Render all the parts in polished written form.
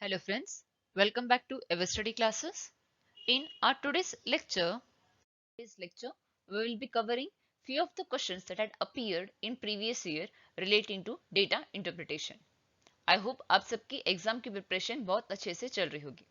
Hello friends, welcome back to Ever Study Classes. In our today's lecture, we will be covering few of the questions that had appeared in previous year relating to data interpretation. I hope आप सबकी exam की preparation बहुत अच्छे से चल रही होगी।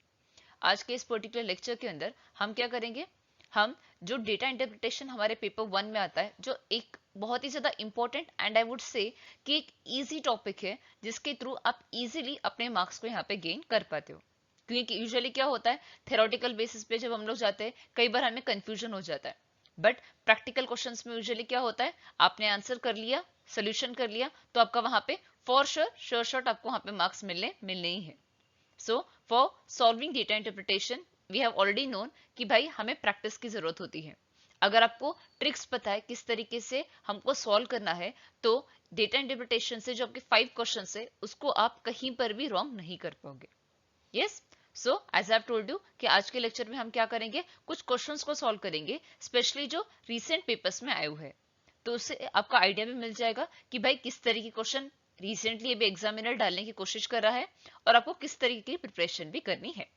आज के इस पर्टिकुलर लेक्चर के अंदर हम क्या करेंगे, हम जो डेटा इंटरप्रिटेशन हमारे पेपर 1 में आता है, जो एक बहुत ही ज्यादा important and I would say कि एक इजी टॉपिक है जिसके थ्रू आप इजीली अपने मार्क्स को यहाँ पे गेन कर पाते हो। क्योंकि यूजुअली क्या होता है, थेरोटिकल बेसिस पे जब हम लोग जाते हैं कई बार हमें कंफ्यूजन हो जाता है, बट प्रैक्टिकल क्वेश्चंस में यूजुअली क्या होता है, आपने आंसर कर लिया, सोल्यूशन कर लिया, तो आपका वहां पे फॉर श्योर शॉट आपको वहां पे मार्क्स मिलने ही है। So for solving data interpretation we have already known कि भाई हमें प्रैक्टिस की जरूरत होती है। अगर आपको ट्रिक्स पता है किस तरीके से हमको सॉल्व करना है, तो डेटा इंटरप्रिटेशन से जो आपके 5 क्वेश्चंस है उसको आप कहीं पर भी रॉन्ग नहीं कर पाओगे। Yes, so as I told you कि आज के लेक्चर में हम क्या करेंगे, कुछ क्वेश्चंस को सॉल्व करेंगे, स्पेशली जो रिसेंट पेपर्स में आए हुए हैं। तो उससे आपका आइडिया भी मिल जाएगा कि भाई किस तरह की क्वेश्चन रिसेंटली अभी एग्जामिनर डालने की कोशिश कर रहा है और आपको किस तरीके की प्रिपरेशन भी करनी है।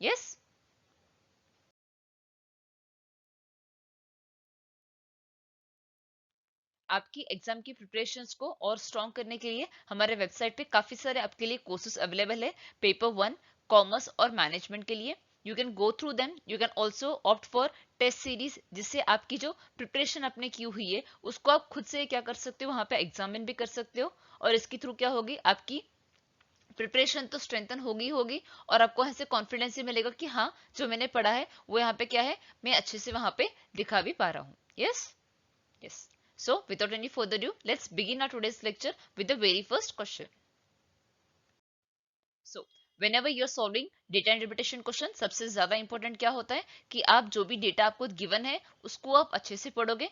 यस, आपकी एग्जाम की प्रिपरेशंस को और स्ट्रॉन्ग करने के लिए हमारे वेबसाइट पे काफी सारे आपके लिए कोर्सेज अवेलेबल है, पेपर 1, कॉमर्स और मैनेजमेंट के लिए। You can go through them, you can also opt for test series, जिससे आपकी जो प्रिपरेशन आपने की हुई है उसको आप खुद से क्या कर सकते हो, वहां पे एग्जामिन भी कर सकते हो। और इसके थ्रू क्या होगी, आपकी प्रिपरेशन तो स्ट्रेंथन होगी और आपको ऐसे कॉन्फिडेंस ही मिलेगा कि हाँ, जो मैंने पढ़ा है वो यहाँ पे क्या है, मैं अच्छे से वहां पे दिखा भी पा रहा हूँ। Yes, yes. So, without any further ado, let's begin our today's lecture with the very first question. So, whenever you're solving data interpretation question, सबसे ज्यादा इंपॉर्टेंट क्या होता है कि आप जो भी डेटा आपको गिवन है उसको आप अच्छे से पढ़ोगे।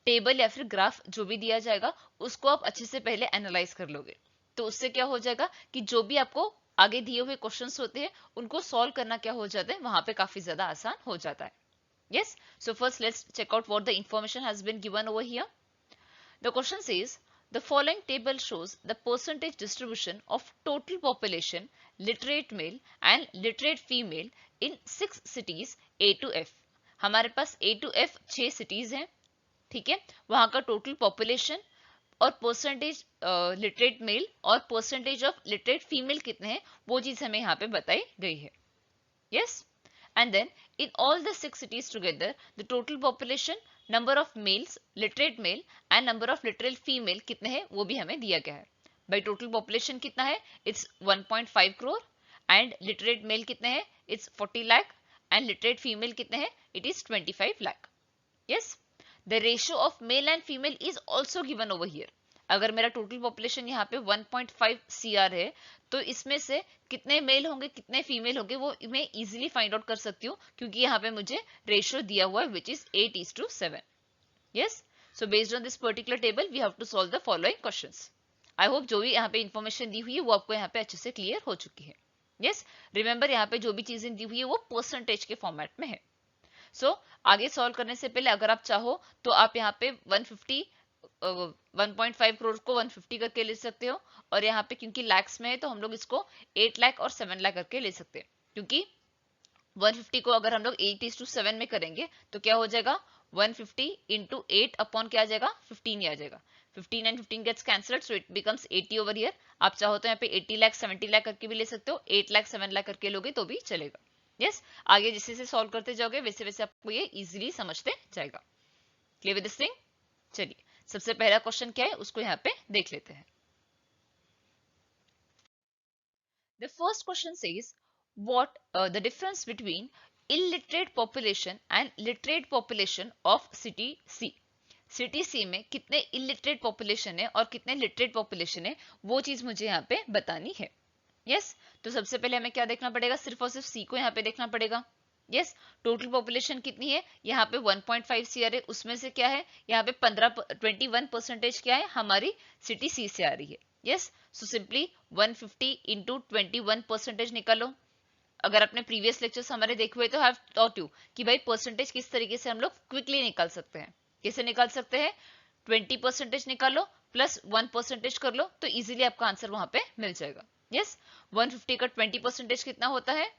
टेबल या फिर ग्राफ जो भी दिया जाएगा उसको आप अच्छे से पहले एनालाइज कर लोगे। तो उससे क्या हो जाएगा कि जो भी आपको आगे दिए हुए क्वेश्चंस होते हैं उनको सॉल्व करना क्या हो जाता है, वहां पे काफी ज्यादा आसान हो जाता है। Yes, so first let's check out what the information has been given over here. The question says, the following table shows the percentage distribution of total population, literate male and literate female in 6 cities A to F. हमारे पास A to F 6 cities हैं, ठीक है। वहां का total population और percentage literate mail और percentage of literate female कितने हैं वो चीज हमें यहाँ पे बताई गई है। Yes, and then in all the 6 cities together the total population, number of males literate male and number of literate female कितने हैं वो भी हमें दिया गया है। भाई टोटल पॉपुलेशन कितना है, it's 1.5 crore and literate male कितने हैं, it's 40 lakh and literate female कितने हैं, it is 25 lakh. Yes, the ratio of male and female is also given over here. अगर मेरा टोटल पॉपुलेशन यहाँ पे 1.5 CR है, तो इसमें से कितने मेल होंगे कितने फीमेल होंगे वो मैं इजीली फाइंड आउट कर सकती हूँ, क्योंकि यहाँ पे मुझे रेशियो दिया हुआ है which is 8:7। Yes, so based on this particular table we have to solve the following questions. I hope जो भी यहाँ पे इंफॉर्मेशन दी हुई है वो आपको यहाँ पे अच्छे से क्लियर हो चुकी है। यस, रिमेंबर यहाँ पे जो भी चीजें दी हुई है वो परसेंटेज के फॉर्मेट में है। सो आगे सॉल्व करने से पहले अगर आप चाहो तो आप यहाँ पे 150 1.5 करोड़ को 150 करके ले सकते हो, और यहाँ पे क्योंकि लैक्स में है तो हम लोग इसको 8 लाख और 7 लाख करके ले सकते हैं। क्योंकि 150 को अगर हम लोग 8:7 में करेंगे तो क्या हो जाएगा, 150 इंटू 8 अपॉन क्या आ जाएगा, 15 ही आ जाएगा। 15 and 15 gets cancelled, so it becomes 80 over here. आप चाहो तो यहाँ पे 80 लाख 70 लाख करके भी ले सकते हो, 8 लाख 7 लाख करके लोगे तो भी चलेगा। यस, आगे जैसे जैसे सॉल्व करते जाओगे वैसे वैसे आपको ये इजीली समझते जाएगा। Clear with this thing? चलिए, सबसे पहला क्वेश्चन क्या है उसको यहाँ पे देख लेते हैं। The first question says, what the difference between illiterate population and literate population of city C? City C में कितने इलिटरेट पॉपुलेशन है और कितने लिटरेट पॉपुलेशन है वो चीज मुझे यहाँ पे बतानी है। यस, तो सबसे पहले हमें क्या देखना पड़ेगा, सिर्फ और सिर्फ सी को यहाँ पे देखना पड़ेगा। यस, टोटल पॉपुलेशन कितनी है, यहाँ पे 1.5 CR है, उसमें से क्या है यहाँ पे 21% क्या है हमारी सिटी सी से आ रही है। यस, सो सिंपली 150 इंटू 21% निकालो। अगर आपने प्रीवियस लेक्चर्स हमारे देखे हुए तो हैव टॉट यू कि भाई परसेंटेज किस तरीके से हम लोग क्विकली निकाल सकते हैं। कैसे निकाल सकते हैं, 20% निकालो प्लस 1% कर लो तो इजीली आपका आंसर वहां पे मिल जाएगा। यस 150 का 20% कितना होता है?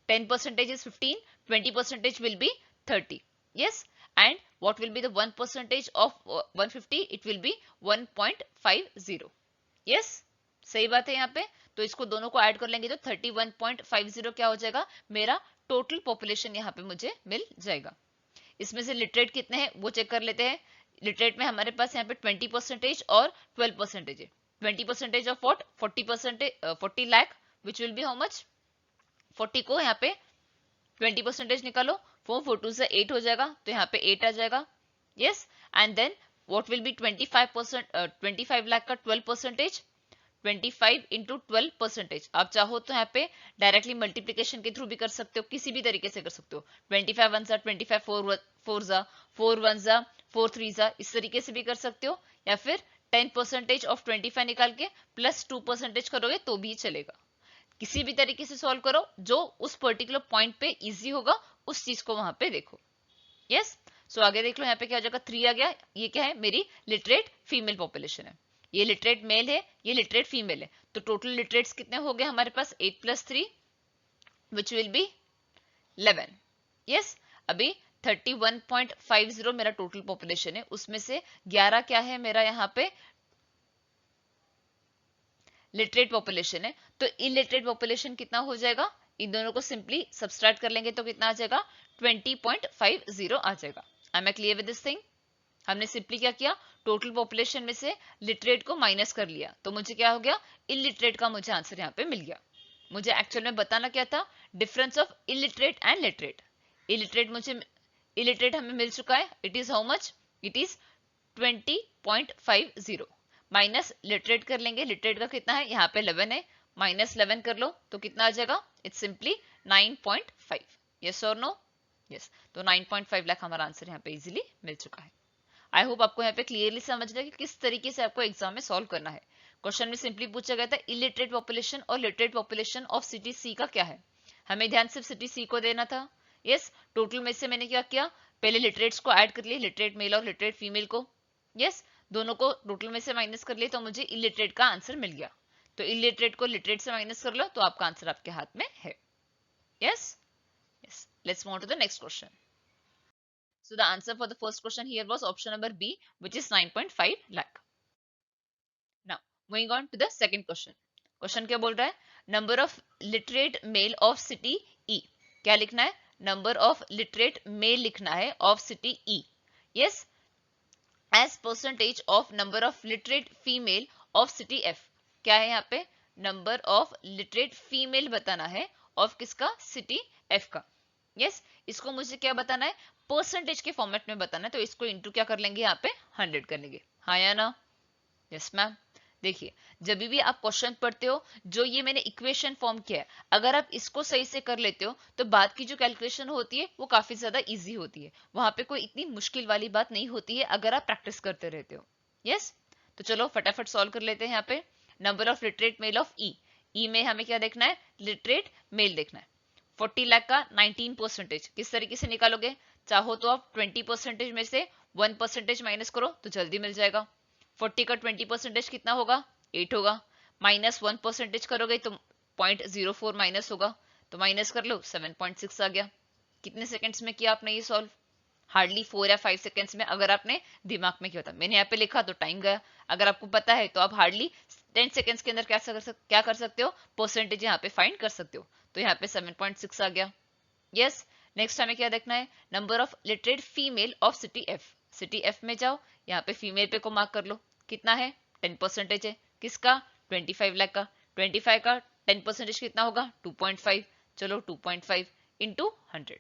10% is 15, 20% will be 30. Yes, and what will be the 1% of 150? It will be 1.50. Yes, सही बात है यहाँ पे। तो इसको दोनों को ऐड कर लेंगे तो 31.50 क्या हो जाएगा? मेरा टोटल पॉपुलेशन यहाँ पे मुझे मिल जाएगा। इसमें से लिटरेट कितने हैं वो चेक कर लेते हैं। लिटरेट में हमारे पास यहाँ पे 20% और 12% है। 20% of what? 40 lakh, which will be how much? 40 को यहाँ पे 20% निकालो, 4 से 8 हो जाएगा, तो यहाँ पे 8 आ जाएगा। Yes, and then what will be 25%, 25 lakh का 12%, 25 इंटू 12%। आप चाहो तो यहाँ पे डायरेक्टली मल्टीप्लीकेशन के थ्रू भी कर सकते हो, किसी भी तरीके से कर सकते हो। 25 वन जा 25, 4 जा 4 वन जा 4 3 जा, इस तरीके से भी कर सकते हो, या फिर 10% ऑफ 25 निकाल के प्लस 2% करोगे तो भी चलेगा। किसी भी तरीके से सॉल्व करो, जो उस पर्टिकुलर पॉइंट पे इजी होगा उस चीज को वहां पे देखो। यस, सो आगे देख लो, यहाँ पे क्या हो जाएगा? 3 आ गया। ये क्या है? मेरी लिटरेट फीमेल पॉपुलेशन है। ये लिटरेट मेल है, ये लिटरेट फीमेल है। तो टोटल लिटरेट्स कितने हो गए हमारे पास? 8 + 3 विच विल बी 11। यस, अभी 31.50 मेरा टोटल पॉपुलेशन है, उसमें से 11 क्या है मेरा यहाँ पे? लिटरेट पॉपुलेशन है। तो इलिटरेट पॉपुलेशन कितना हो जाएगा? इन दोनों को सिंपली सब्सट्रैक्ट कर लेंगे तो कितना आ जाएगा? 20.50 आ जाएगा। I am clear with this thing? हमने सिंपली क्या किया? टोटल पॉपुलेशन में से लिटरेट को माइनस कर लिया, तो मुझे क्या हो गया? इलिटरेट का मुझे आंसर यहाँ पे मिल गया। मुझे एक्चुअल में बताना क्या था? Difference of illiterate and literate. Illiterate हमें मिल चुका है। It is how much? It is 20.50 minus literate कर लेंगे। लिटरेट का कितना है? यहाँ पे 11 है, माइनस 11 कर लो तो कितना आ जाएगा? It's simply 9.5। यस और नो? यस, तो 9.5 लाख हमारा आंसर यहाँ पे इजीली मिल चुका है। आई होप आपको यहाँ पे क्लियरली समझ रहा है कि किस तरीके से आपको एग्जाम में सॉल्व करना है। क्वेश्चन में सिंपली पूछा गया था इलिटरेट पॉपुलेशन और literate population of city C का क्या है। हमें ध्यान सिर्फ सिटी सी को देना था। यस, टोटल में से मैंने क्या किया? पहले लिटरेट्स को ऐड कर लिए, लिटरेट मेल और लिटरेट फीमेल को। यस, दोनों को टोटल में से माइनस कर लिए तो मुझे इलिटरेट का आंसर मिल गया। तो इलिटरेट को लिटरेट से माइनस कर लो तो आपका आंसर आपके हाथ में है। Yes, yes, let's move to the next question. So the answer for the first question here was option number B, which is 9.5 lakh. Now moving on to the second question. Question क्या बोल रहा है? Number of literate male of city E. क्या लिखना है? Number of literate male लिखना है of city E. Yes, as percentage of number of literate female of city F. क्या है यहाँ पे? Number of literate female बताना है of किसका? city F का। यस, इसको मुझे क्या बताना है? परसेंटेज के फॉर्मेट में बताना है, तो इसको इंटू क्या कर लेंगे? यहाँ पे 100 कर लेंगे। हाँ या ना? Yes ma'am. देखिए, जब भी आप क्वेश्चन पढ़ते हो, जो ये मैंने इक्वेशन फॉर्म किया है, अगर आप इसको सही से कर लेते हो तो बाद की जो कैलकुलेशन होती है वो काफी ज्यादा इजी होती है। वहां पे कोई इतनी मुश्किल वाली बात नहीं होती है अगर आप प्रैक्टिस करते रहते हो। यस, तो चलो फटाफट सॉल्व कर लेते हैं। यहाँ पे number of literate male of E. E में हमें क्या देखना है? लिटरेट मेल देखना है। 40 लाख का 19% किस तरीके से निकालोगे? चाहो तो आप 20% में से 1% माइनस करो तो जल्दी मिल जाएगा। 40 का 20% कितना होगा? 8 होगा। माइनस 1% करोगे तो 0.04 माइनस होगा, तो माइनस कर लो, 7.6 आ गया। कितने सेकंड्स में किया आपने ये सॉल्व? हार्डली 4 या 5 सेकंड्स में, अगर आपने दिमाग में किया था। मैंने यहाँ पे लिखा तो टाइम गया। अगर आपको पता है तो आप हार्डली 10 सेकंड्स के अंदर क्या कर सकते हो? परसेंटेज यहाँ पे फाइंड कर सकते हो। तो यहाँ पे 7.6 आ गया। यस, नेक्स्ट हमें क्या देखना है? Number of literate female of city F. City F में जाओ, यहाँ पे फीमेल पे को मार्क कर लो। कितना है? 10% है। किसका? 25 लाख का। 25 का 10% कितना होगा? 2.5। चलो 2.5 इंटू 100।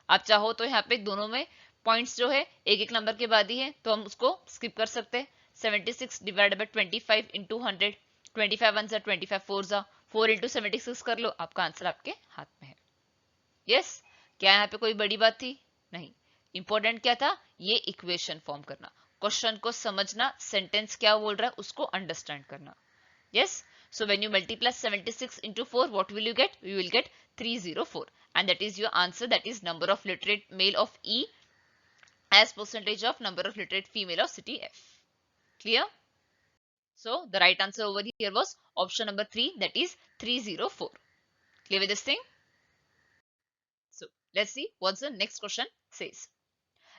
आप चाहो तो यहाँ पे दोनों में पॉइंट्स जो है एक एक नंबर के बाद ही है, तो हम उसको स्किप कर सकते हैं। 76 डिवाइड बाय 25 इंटू 100। 25 वन जा 25, 4 जा 4 इंटू 76 कर लो, आपका आंसर आपके हाथ में है। यस, क्या यहाँ पे कोई बड़ी बात थी? नहीं। इंपॉर्टेंट क्या था? ये इक्वेशन फॉर्म करना, क्वेश्चन को समझना, सेंटेंस क्या बोल रहा है उसको अंडरस्टैंड करना। Yes, so when you multiply 76 into 4, what will you get? You will get 304, and that is your answer. That is number of literate male of E as percentage of number of literate female of city F. Clear? So the right answer over here was option number 3, that is 304. Clear with this thing? So let's see what the next question says.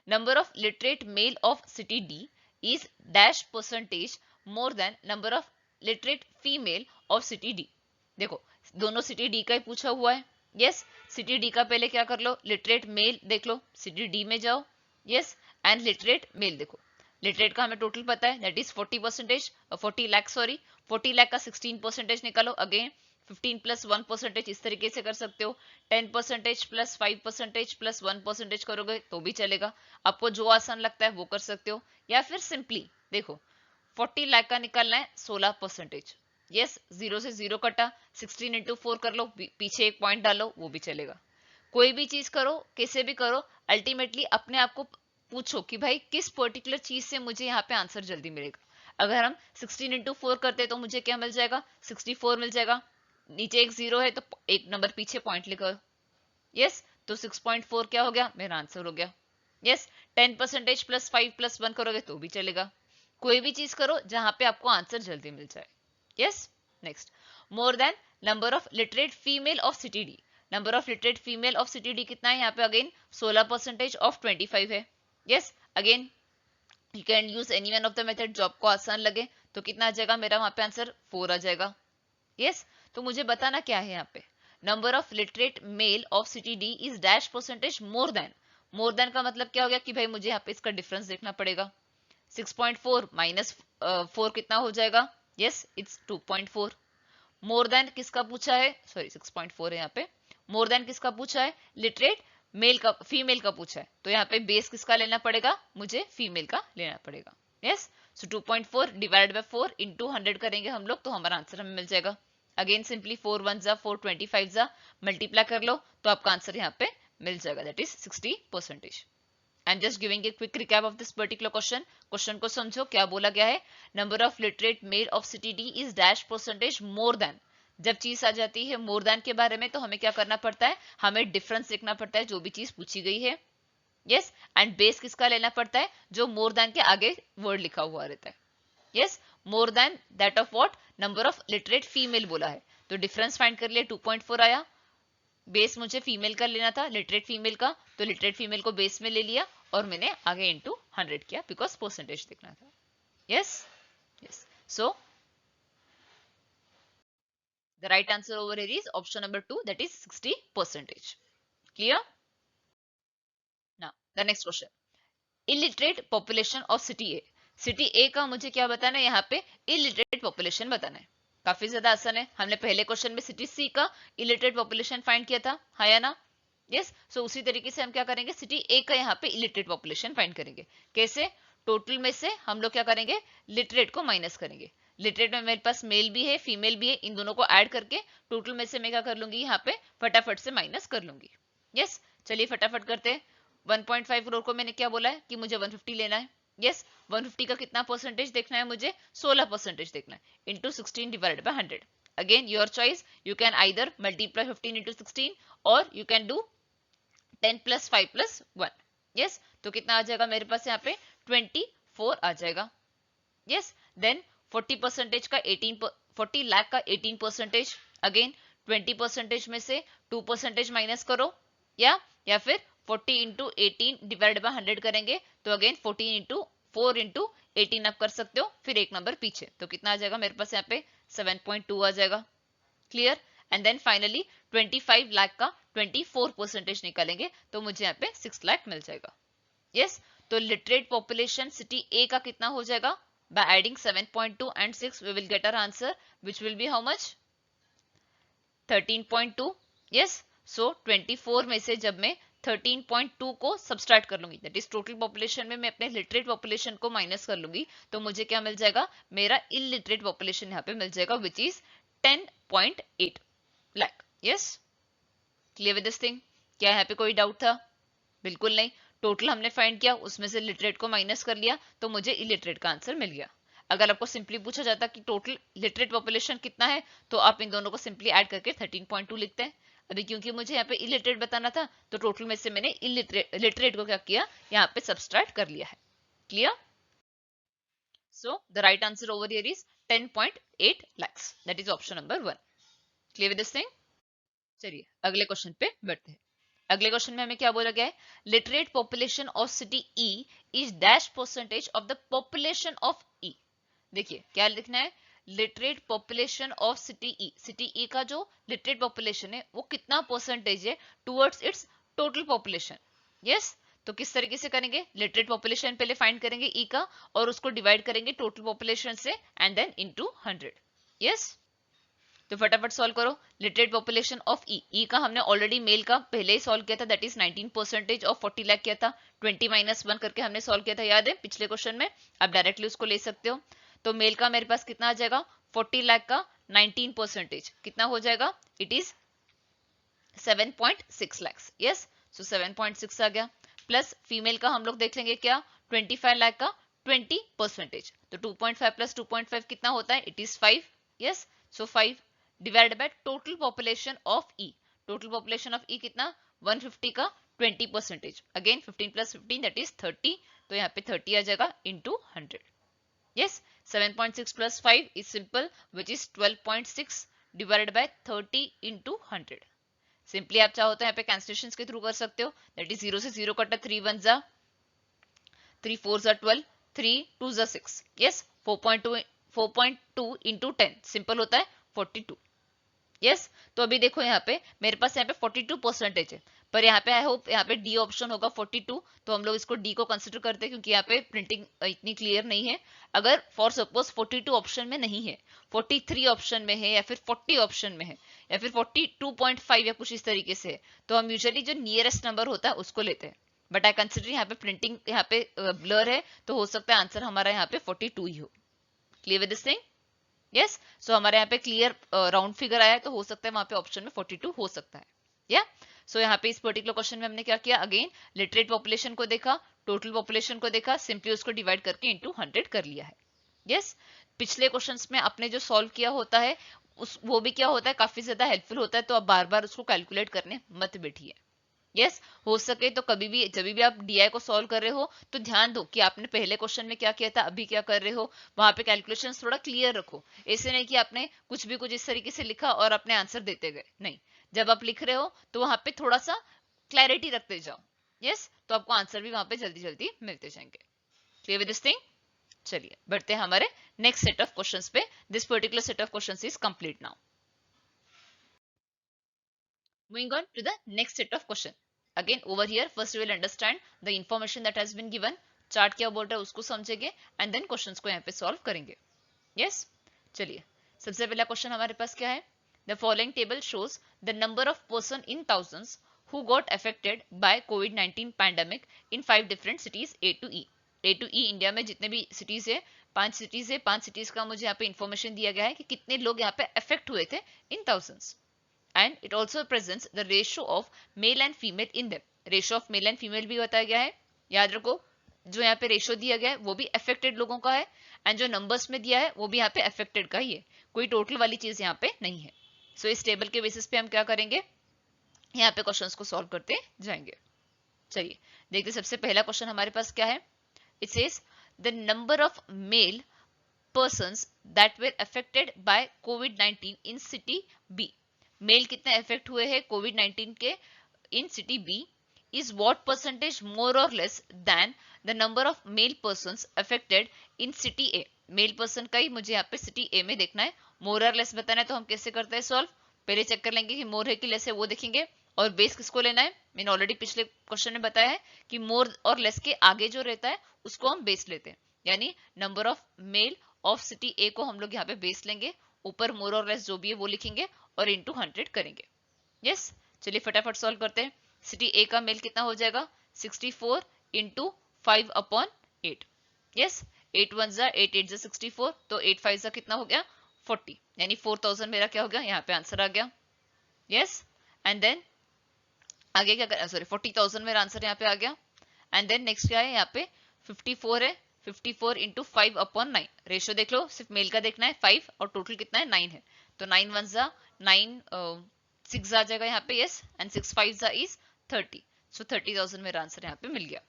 Number of literate male of city D is dash percentage more than number of literate female of city D. देखो दोनों city D का ही पूछा हुआ है. Yes, city D का पहले क्या कर लो, लिटरेट मेल देख लो, सिटी डी में जाओ. यस, एंड लिटरेट मेल देखो. लिटरेट का हमें टोटल पता है, that is 40%, 40 lakh, sorry 40 lakh का 16% निकालो. अगेन 15 प्लस 1% इस तरीके से कर सकते हो. 10% प्लस 5% प्लस 1% करोगे तो भी चलेगा. आपको जो आसान लगता है वो कर सकते हो. या फिर सिंपली देखो 40 लाख का निकालना है 16%. यस, 0 से 0 कटा, 16 इंटू 4 कर लो, पीछे एक पॉइंट डालो, वो भी चलेगा. कोई भी चीज करो, कैसे भी करो, अल्टीमेटली अपने आप को पूछो कि भाई किस पर्टिकुलर चीज से मुझे यहाँ पे आंसर जल्दी मिलेगा. अगर हम 16 इंटू 4 करते तो मुझे क्या मिल जाएगा, 64 मिल जाएगा. नीचे एक 0 है तो एक नंबर पीछे पॉइंट लिखो. यस, तो 6.4 क्या हो गया, मेरा आंसर हो गया. यस, 10% प्लस 5 प्लस 1 करोगे तो भी चलेगा. कोई भी चीज करो जहां पे आपको आंसर जल्दी मिल जाए. Yes, next, more than number of literate female of city D. Number of literate female of city D कितना है यहाँ पे, अगेन 16% ऑफ 25 है. Yes, again you can use any one of the method जो आपको आसान लगे. तो कितना आ जाएगा मेरा वहां पे आंसर, 4 आ जाएगा. यस, तो मुझे बताना क्या है यहाँ पे, number of literate male of city D is dash percentage more than. More than का मतलब क्या हो गया कि भाई मुझे यहाँ पे इसका डिफरेंस देखना पड़ेगा. 6.4 माइनस 4 कितना हो जाएगा, यस इट्स 2.4. मोर देन किसका पूछा है, सॉरी 6.4 है यहाँ पे. मोर देन किसका पूछा है, लिटरेट मेल का, फीमेल का पूछा है. तो यहाँ पे बेस किसका लेना पड़ेगा, मुझे फीमेल का लेना पड़ेगा. Yes, so 2.4 divide by 4 into 100 करेंगे हम लोग तो हमारा आंसर हमें मिल जाएगा. अगेन सिंपली 4 1 जा 4, 25 जा मल्टीप्लाई कर लो तो आपका आंसर यहाँ पे मिल जाएगा, that is 60%. I am just giving a quick recap of this particular question. Question को समझो क्या बोला गया है. Number of literate male of city D is dash percentage more than. जब चीज आ जाती है मोर देन के बारे में तो हमें क्या करना पड़ता है, हमें डिफरेंस देखना पड़ता है जो भी चीज पूछी गई है. यस, एंड बेस किसका लेना पड़ता है, जो मोर देन के आगे वर्ड लिखा हुआ रहता है. Yes, more than that of what, number of literate female बोला है तो डिफरेंस फाइंड कर लिया, 2.4 आया. बेस मुझे फीमेल का लेना था, लिटरेट फीमेल का, तो लिटरेट फीमेल को बेस में ले लिया और मैंने आगे इंटू 100 किया बिकॉज परसेंटेज देखना था. Yes, yes, so the right answer over here is option number 2, that is 60%. Clear? Now the next question, illiterate population of city A. City A का मुझे क्या बताना है, यहाँ पे इलिटरेट पॉपुलेशन बताना है. काफी ज्यादा आसान है, हमने पहले क्वेश्चन में सिटी सी का इलिटरेट पॉपुलेशन फाइंड किया था, है या ना. यस, सो उसी तरीके से हम क्या करेंगे, सिटी ए का यहाँ पे इलिटरेट पॉपुलेशन फाइंड करेंगे. कैसे, टोटल में से हम लोग क्या करेंगे, लिटरेट को माइनस करेंगे. लिटरेट में मेरे पास मेल भी है फीमेल भी है, इन दोनों को ऐड करके टोटल में से मैं क्या कर लूंगी, यहाँ पे फटाफट से माइनस कर लूंगी. यस, चलिए फटाफट करते हैं. 1.5 करोड़ को मैंने क्या बोला है कि मुझे 150 लेना है. यस, 150 का कितना परसेंटेज देखना है मुझे, 16% देखना है, into 16 divided by 100. Again your choice, you can either multiply 15 into 16 और you can do 10 plus 5 plus 1. Yes, तो कितना आ जाएगा मेरे पास यहाँ पे 24 आ जाएगा. यस, देन 40% का 18, 40 लाख का 18%. अगेन 20% में से 2% माइनस करो, या फिर 40 इंटू 18 डिवाइड बाय 100 करेंगे तो अगेन 14 इंटू 4 इंटू 18 आप कर सकते हो, फिर एक नंबर पीछे, तो कितना आ जाएगा मेरे पास यहाँ पे 7.2 आ जाएगा. Clear? And then finally 25 lakh का 24% निकालेंगे तो मुझे यहाँ पे 6 लाख मिल जाएगा. यस, तो लिटरेट पॉपुलेशन सिटी ए का कितना हो जाएगा, by adding 7.2 and 6 we will get our answer which will be how much, 13.2. yes, so 24 में से जब मैं 13.2 को सबट्रैक्ट कर लूंगी, दैट इज टोटल पॉपुलेशन में मैं अपने लिटरेट पॉपुलेशन को माइनस कर लूंगी तो मुझे क्या मिल जाएगा, मेरा इलिटरेट पॉपुलेशन यहाँ पे मिल जाएगा which is 10.8 lakh. Yes, clear with this thing? क्या यहाँ पे कोई डाउट था? बिल्कुल नहीं. टोटल हमने फाइंड किया, उसमें से लिटरेट को माइनस कर लिया तो मुझे इलिटरेट का आंसर मिल गया. अगर आपको सिंपली पूछा जाता कि टोटल लिटरेट पॉपुलेशन कितना है तो आप इन दोनों को सिंपली ऐड करके 13.2 लिखते हैं. अभी क्योंकि मुझे यहाँ पे इलिटरेट बताना था तो टोटल में से मैंने लिटरेट को क्या किया, यहाँ पे सबट्रैक्ट कर लिया है. Clear? So the right answer over here is 10.8 lakhs. That is option number 1. Clear with this thing? चलिए अगले क्वेश्चन पे बढ़ते हैं. अगले क्वेश्चन में हमें क्या बोला गया है? Literate population of city E is dash percentage of the population of E. देखिए क्या लिखना है? Literate population of city E. City E का जो लिटरेट पॉपुलेशन है वो कितना परसेंटेज है towards its total population. Yes, तो किस तरीके से करेंगे? लिटरेट पॉपुलेशन पहले फाइंड करेंगे ई का और उसको डिवाइड करेंगे टोटल पॉपुलेशन से एंड देन इनटू 100. यस, तो फटाफट सॉल्व करो. Literate population of E. E का हमने ऑलरेडी मेल का पहले ही सॉल्व किया था, दैट इज 19% ऑफ 40 लाख किया था. 20 - 1 करके हमने सॉल्व किया था, याद है पिछले क्वेश्चन में. आप डायरेक्टली उसको ले सकते हो. तो मेल का मेरे पास कितना आ जाएगा? 40 लाख का 19% कितना हो जाएगा? It is 7.6 lakhs. यस, सो 7.6 आ गया. प्लस फीमेल का हम लोग देख लेंगे क्या? 25 लाख का 20%. तो 2.5 प्लस 2.5 कितना होता है? It is 5. Yes, so 5 divided by total population of E. Total population of E कितना? 150 का 20%. Again 15 plus 15 that is 30. तो यहाँ पे 30 आ जाएगा into 100. Yes, 7.6 plus 5 is simple which is 12.6 divided by 30 into 100. Simply आप चाहो तो यहाँ पे कैंसिलेशन के थ्रू कर सकते हो. दैट इज 0 से 0 कटा, 3 1 जा 3 4 जा 12, 3 2 जा 6. यस, 4.2 इंटू 10 सिंपल होता है 42. यस, तो अभी देखो यहाँ पे मेरे पास यहाँ पे 42% है, पर यहाँ पे आई होप यहाँ पे डी ऑप्शन होगा 42. तो हम लोग इसको डी को कंसिडर करते हैं क्योंकि यहाँ पे प्रिंटिंग इतनी क्लियर नहीं है. अगर फॉर सपोज 42 ऑप्शन में नहीं है, 43 ऑप्शन में है या फिर 40 ऑप्शन में है या फिर 42.5 या कुछ इस तरीके से है, तो हम यूजुअली जो नियरेस्ट नंबर होता है उसको लेते हैं. बट आई कंसिडर यहाँ पे प्रिंटिंग यहाँ पे ब्लर है, तो हो सकता है आंसर हमारा यहाँ पे 42 ही हो. Clear with this thing? Yes, so हमारे यहाँ पे क्लियर राउंड फिगर आया है, तो हो सकता है वहां पे ऑप्शन में 42 हो सकता है. या सो यहाँ पे इस पर्टिकुलर क्वेश्चन में हमने क्या किया? अगेन लिटरेट पॉपुलेशन को देखा, टोटल पॉपुलेशन को देखा, सिंपली उसको डिवाइड करके इनटू 100 कर लिया है. यस, पिछले क्वेश्चंस में आपने जो सॉल्व किया होता है वो भी क्या होता है, काफी ज्यादा हेल्पफुल होता है. तो आप बार बार उसको कैलकुलेट करने मत बैठिए. यस, हो सके तो कभी भी जब भी आप डीआई को सॉल्व कर रहे हो तो ध्यान दो कि आपने पहले क्वेश्चन में क्या किया था, अभी क्या कर रहे हो. वहां पे कैलकुलेशन थोड़ा क्लियर रखो. ऐसे नहीं कि आपने कुछ भी कुछ इस तरीके से लिखा और अपने आंसर देते गए. नहीं, जब आप लिख रहे हो तो वहां पे थोड़ा सा क्लैरिटी रखते जाओ. यस, तो आपको आंसर भी वहां पे जल्दी जल्दी मिलते जाएंगे. Clear with this thing? चलिए बढ़ते हैं हमारे नेक्स्ट सेट ऑफ क्वेश्चंस पे. This particular set of questions is complete now. Moving on to the next set of question. Again over here first we will understand the information that has been given. Chart क्या बोल रहा है उसको समझेंगे and then questions को यहाँ पे solve करेंगे. यस, चलिए सबसे पहला क्वेश्चन हमारे पास क्या है? The following table shows the number of person in thousands who got affected by कोविड-19 pandemic in 5 different cities A to E. A to E India में जितने भी सिटीज है, 5 सिटीज है, 5 सिटीज का मुझे यहाँ पे इंफॉर्मेशन दिया गया है कि कितने लोग यहाँ पे अफेक्ट हुए थे in thousands. And it also presents the ratio of male and female in them. Ratio of male and female भी बताया गया है. याद रखो जो यहाँ पे रेशियो दिया गया है वो भी अफेक्टेड लोगों का है एंड जो नंबर्स में दिया है वो भी यहाँ पे अफेक्टेड का ही है. कोई टोटल वाली चीज यहाँ पे नहीं है. सो इस टेबल के बेसिस पे हम क्या करेंगे, यहाँ पे क्वेश्चंस को सॉल्व करते जाएंगे. चलिए देखते सबसे पहला क्वेश्चन हमारे पास क्या है. It says the number of male persons that were affected by COVID-19 in city B. Male कितने अफेक्ट हुए हैं कोविड-19 के in city B is what percentage more और less than the number of male persons affected in city A. Male person का ही मुझे यहाँ पे सिटी ए में देखना है. मोर और लेस बताना है तो हम कैसे करते हैं सॉल्व? पहले चेक कर लेंगे कि मोर है कि लेस है, वो देखेंगे. और बेस किसको लेना है? मैंने ऑलरेडी पिछले क्वेश्चन में बताया है कि मोर और लेस के आगे जो रहता है उसको हम बेस लेते हैं. यानी number of male of city A को हम लोग यहाँ पे बेस लेंगे, ऊपर मोर और लेस जो भी है वो लिखेंगे और इंटू 100 करेंगे. यस, चलिए फटाफट सॉल्व करते हैं. सिटी ए का मेल कितना हो जाएगा? 64 इंटू 5/8. यस, 8 1 जा 8 8 जा 64, तो 8 5 जा कितना हो गया? 40. यानी 4000 मेरा क्या हो गया? यहाँ पे आंसर आ गया. यस, एंड देन आगे क्या कर, सॉरी 40,000 मेरा आंसर यहाँ पे आ गया. एंड देन नेक्स्ट क्या है? यहाँ पे 54 है. 54 इंटू 5/9. रेशियो देख लो, सिर्फ मेल का देखना है 5 और टोटल कितना है 9 है. तो 9 1 जा 9 6 आ जाएगा यहाँ पे. यस, एंड 6 5 जा इज 30. सो 30,000 मेरा आंसर यहाँ पे मिल गया.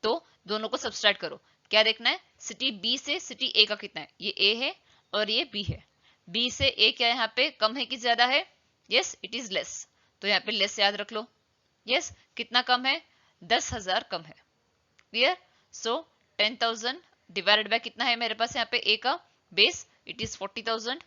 तो दोनों को सब्सट्रैक्ट करो. क्या देखना है, सिटी बी से सिटी ए का कितना है, ये ए है और ये बी है, बी से ए क्या यहाँ पे कम है कि ज्यादा है, यस इट इज लेस, तो यहाँ पे लेस याद रख लो, यस कितना कम है, 10,000 कम है, क्लियर। सो 10,000 डिवाइडेड बाय कितना है मेरे पास यहाँ पे ए का base, it is 40,000,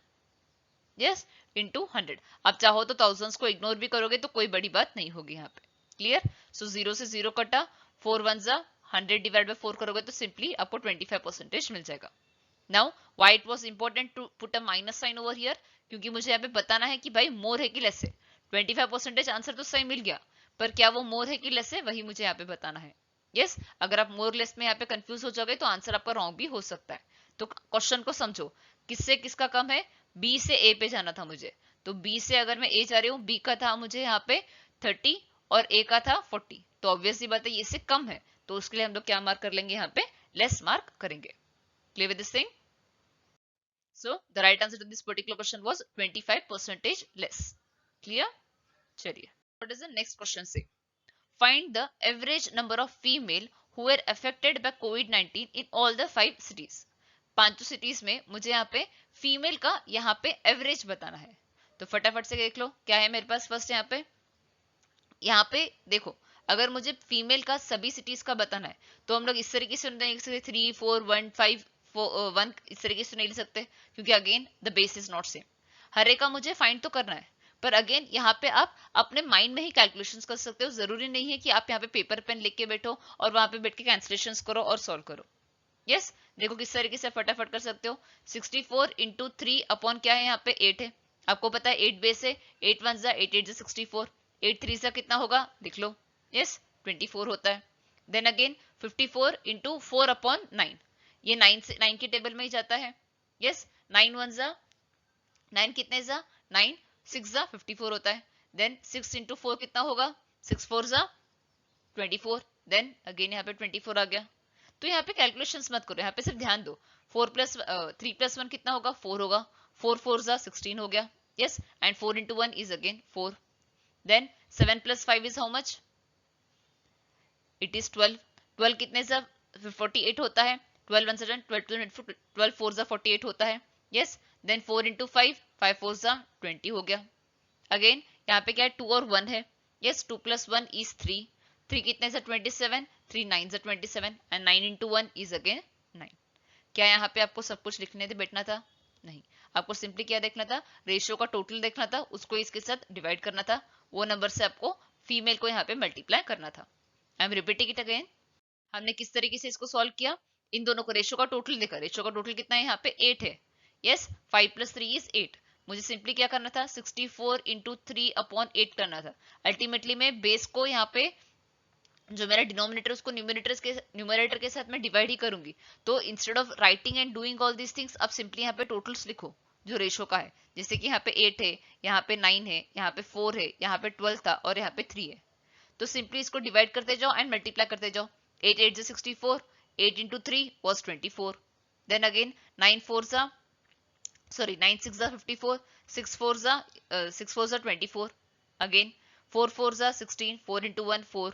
yes into 100। आप चाहो तो थाउजेंड्स को इग्नोर भी करोगे तो कोई बड़ी बात नहीं होगी यहाँ पे, क्लियर। सो 0 से 0 कटा, 4 1 जा 100 डिवाइड बाय 4 करोगे तो सिंपली आपको 25% मिल जाएगा। Now why it was important to put a minus sign over here, क्योंकि मुझे यहाँ पे बताना है कि भाई मोर है कि लेस है। 25% आंसर तो सही मिल गया, पर क्या वो मोर है कि लेस है वही मुझे यहाँ पे बताना है। यस अगर आप मोर लेस में यहाँ पे कंफ्यूज हो जाओगे तो आंसर आपका रॉन्ग भी हो सकता है। तो क्वेश्चन को समझो, किससे किसका कम है, बी से ए पे जाना था मुझे, तो बी से अगर मैं ए जा रही हूँ, बी का था मुझे यहाँ पे 30 और ए का था 40, तो ऑब्वियसली बात है ये से कम है, तो उसके लिए हम लोग क्या मार्क कर लेंगे, यहाँ पे लेस मार्क करेंगे। Clear with this thing? So the right answer to this particular question was 25% less. Clear? चलिए, what does the next question say? Find the average number of female who were affected by COVID-19 in all the 5 cities. पांचों cities में मुझे यहाँ पे female का यहाँ पे average बताना है, तो फटाफट से देख लो क्या है मेरे पास। फर्स्ट यहाँ पे देखो, अगर मुझे फीमेल का सभी सिटीज का बताना है तो हम लोग इस तरीके से 3 4 1 5 1 इस तरीके से नहीं ले सकते, क्योंकि again the base is not same. हर एक का मुझे फाइंड तो करना है, पर अगेन यहाँ पे आप अपने माइंड में ही कैलकुलेशंस कर सकते हो, जरूरी नहीं है कि आप यहाँ पे पेपर पेन लिख के बैठो और वहां पे बैठ के कैंसिलेशंस करो और सॉल्व करो। यस देखो किस तरीके से फटाफट कर सकते हो। 64 इंटू 3 अपॉन क्या है यहाँ पे 8 है, आपको पता है 8 बेस है, 8 1 जा 8 8 जा 64, 8 3 जा कितना होगा लिख लो, यस 24 होता है। देन अगेन 54 इंटू 4 अपॉन 9, ये 9 से 9 के टेबल में ही जाता है, यस 9 1 जा 9 कितने जा 9, 6 जा 54 होता है। देन 6 इंटू 4 कितना होगा, 6 4 जा 24, देन अगेन यहाँ पे 24 आ गया। तो यहाँ पे कैलकुलेशंस मत करो, यहाँ पे सिर्फ ध्यान दो। 3 प्लस 1 कितना होगा 4 होगा, 4 4 जा 16 हो गया, yes and 4 into 1 is again 4। Then 7 plus 5 is how much, it is 12, 12 कितने जा 48 होता है, 12 1 जा 12 4 जा 48 होता है, यस देन 4 इंटू 5 5 4 जा 20 हो गया। अगेन यहाँ पे क्या है 2 और 1 है, यस 2 प्लस 1 इज 3, 3 कितने से 27, 3 9 से 27 एंड 9 इंटू 1 इज अगेन 9। क्या यहाँ पे आपको सब कुछ लिखने थे बैठना था, नहीं, आपको सिंपली क्या देखना था, रेशियो का टोटल देखना था, उसको इसके साथ डिवाइड करना था, वो नंबर से आपको फीमेल को यहाँ पे मल्टीप्लाई करना था। I am repeating it again. हमने किस तरीके से इसको सॉल्व किया, इन दोनों को रेशियो का टोटल देखा, रेशियो का टोटल कितना है यहाँ पे 8 है, यस 5 प्लस 3 इज 8, मुझे सिंपली क्या करना था 64 इंटू 3 अपॉन 8 करना था। अल्टीमेटली मैं बेस को यहाँ पे जो मेरा डिनोमिनेटर उसको न्यूमरेटर के साथ मैं डिवाइड ही करूंगी, तो instead of writing and doing all this things आप सिंपली यहाँ पे टोटल्स लिखो जो रेशो का है, जैसे कि यहाँ पे 8 है, यहाँ पे 9 है, यहाँ पे 4 है, यहाँ पे 12 था और यहाँ पे 3 है, तो सिंपली इसको डिवाइड करते जाओ एंड मल्टीप्लाई करते जाओ। 8 8 जा 64, 8 into 3 was 24, then again 9 4 जा 9 6 जा 54, 6 4 जा 24, again 4 4 जा 16, 4 into 1 4,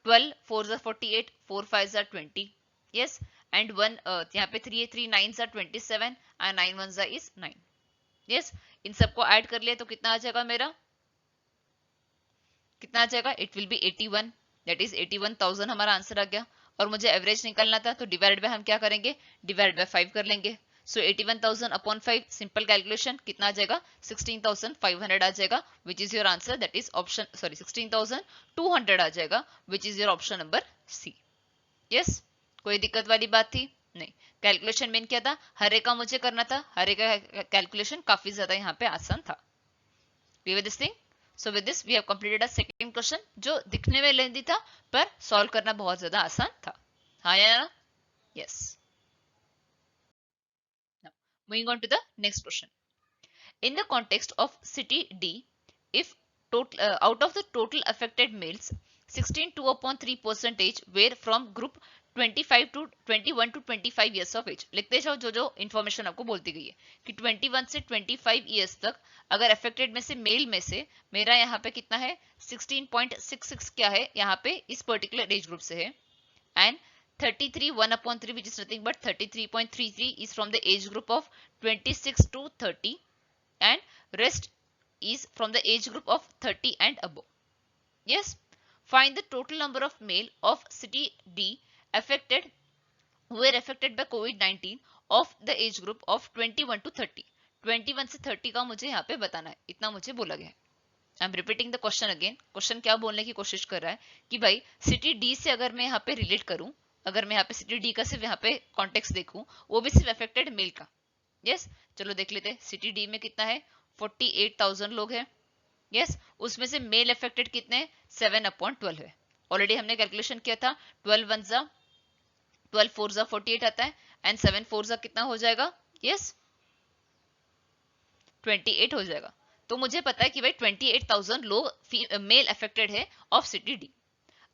12 4 जा 48, 4 5 जा 20, yes and 1 यहाँ पे 3 है, 3 9 जा 27 and 9 1 जा is 9, yes इन सबको ऐड कर लिया तो कितना आ जाएगा मेरा, कितना आ जाएगा, it will be 81, that is 81,000 हमारा आंसर आ गया। और मुझे एवरेज निकालना था तो डिवाइड बाय हम क्या करेंगे, डिवाइड बाय 5 कर लेंगे। सो 81,000 अपॉन 5 सिंपल कैलकुलेशन कितना आ जाएगा 16,500 आ जाएगा, which is your answer, that is option 16,200 आ जाएगा, which is your option number C. Yes कोई दिक्कत वाली बात थी नहीं, कैलकुलेशन मेन क्या था, हर एक का मुझे करना था, हर एक का कैलकुलेशन काफी ज्यादा यहाँ पे आसान था। Clear this thing? So with this we have completed a second question जो दिखने में लेंदी था पर सॉल्व करना बहुत ज्यादा आसान था, हाँ या ना? Yes. Now moving on to the next question. In the context of city D, if out of the total affected males, 16.2% were from group 21 to 25 years of age. लिखते जाओ जो जो इंफॉर्मेशन आपको बोलती गई है कि 21 से 25 इयर्स तक अगर अफेक्टेड में से मेल में से मेरा यहाँ पे कितना है 16.66 क्या है यहाँ पे इस पर्टिकुलर एज ग्रुप से है, and 33 1/3 which is nothing but 33.33 is from the age group of 26 to 30 and rest is from the age group of 30 and above. Yes, find the total number of male of city D affected who were affected by COVID-19 of the age group of 21 to 30. 21 से 30 का मुझे यहाँ पे बताना है, इतना मुझे बोला गया है. I am repeating the question again. Question क्या बोलने की कोशिश कर रहा है कि भाई सिटी डी से अगर मैं यहाँ पे रिलेट करूं, अगर मैं यहाँ पे सिटी डी का सिर्फ यहाँ पे कॉन्टेक्स्ट देखूं, वो भी सिर्फ अफेक्टेड मेल का. यस, चलो देख लेते हैं. सिटी डी में कितना है? 48,000 लोग हैं. यस, उसमें से मेल अफेक्टेड कितने हैं? 7/12 है. ऑलरेडी हमने कैलकुलेशन किया था. 12 1 जा 12 4 जा 48 आता है एंड 7 4 जा कितना हो जाएगा? यस, 28 हो जाएगा. तो मुझे पता है कि भाई 28,000 लोग मेल अफेक्टेड है ऑफ सिटी डी.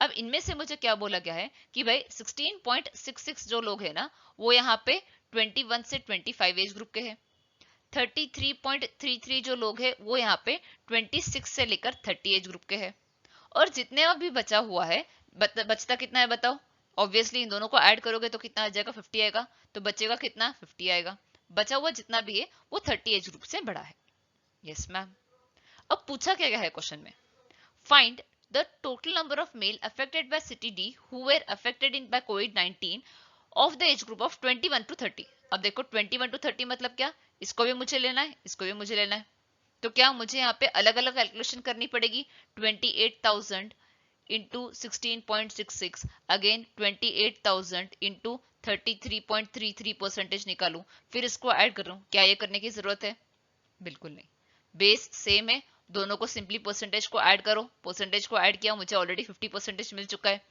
अब इनमें से मुझे क्या बोला गया है कि भाई 16.66 जो लोग हैं ना, वो यहाँ पे 21 से 25 एज ग्रुप के हैं. 33.33 जो लोग हैं वो यहाँ पे 26 से लेकर 30 एज ग्रुप के हैं. और जितने अभी बचा हुआ है, बचता कितना है बताओ? ऑब्वियसली इन दोनों को ऐड करोगे तो कितना आ जाएगा? 50 आएगा. तो बचेगा कितना? 50 आएगा. बचा हुआ जितना भी है वो 30 एज ग्रुप से बड़ा है. Yes ma'am. अब पूछा क्या गया है क्वेश्चन में? Find the total number of male affected by city D who were affected in by कोविड-19 of the age group of 21 to 30. अब देखो 21 टू 30 मतलब क्या? इसको भी मुझे लेना है, इसको भी मुझे लेना है. तो क्या मुझे यहाँ पे अलग अलग कैलकुलेशन करनी पड़ेगी? 28,000 इंटू 16.66 अगेन 28,000 इंटू 33.33% निकालू, फिर इसको ऐड कर रहा हूँ. क्या ये करने की जरूरत है? बिल्कुल नहीं. बेस सेम है, दोनों को सिंपली परसेंटेज को ऐड करो. परसेंटेज को ऐड किया, मुझे ऑलरेडी 50% मिल चुका है.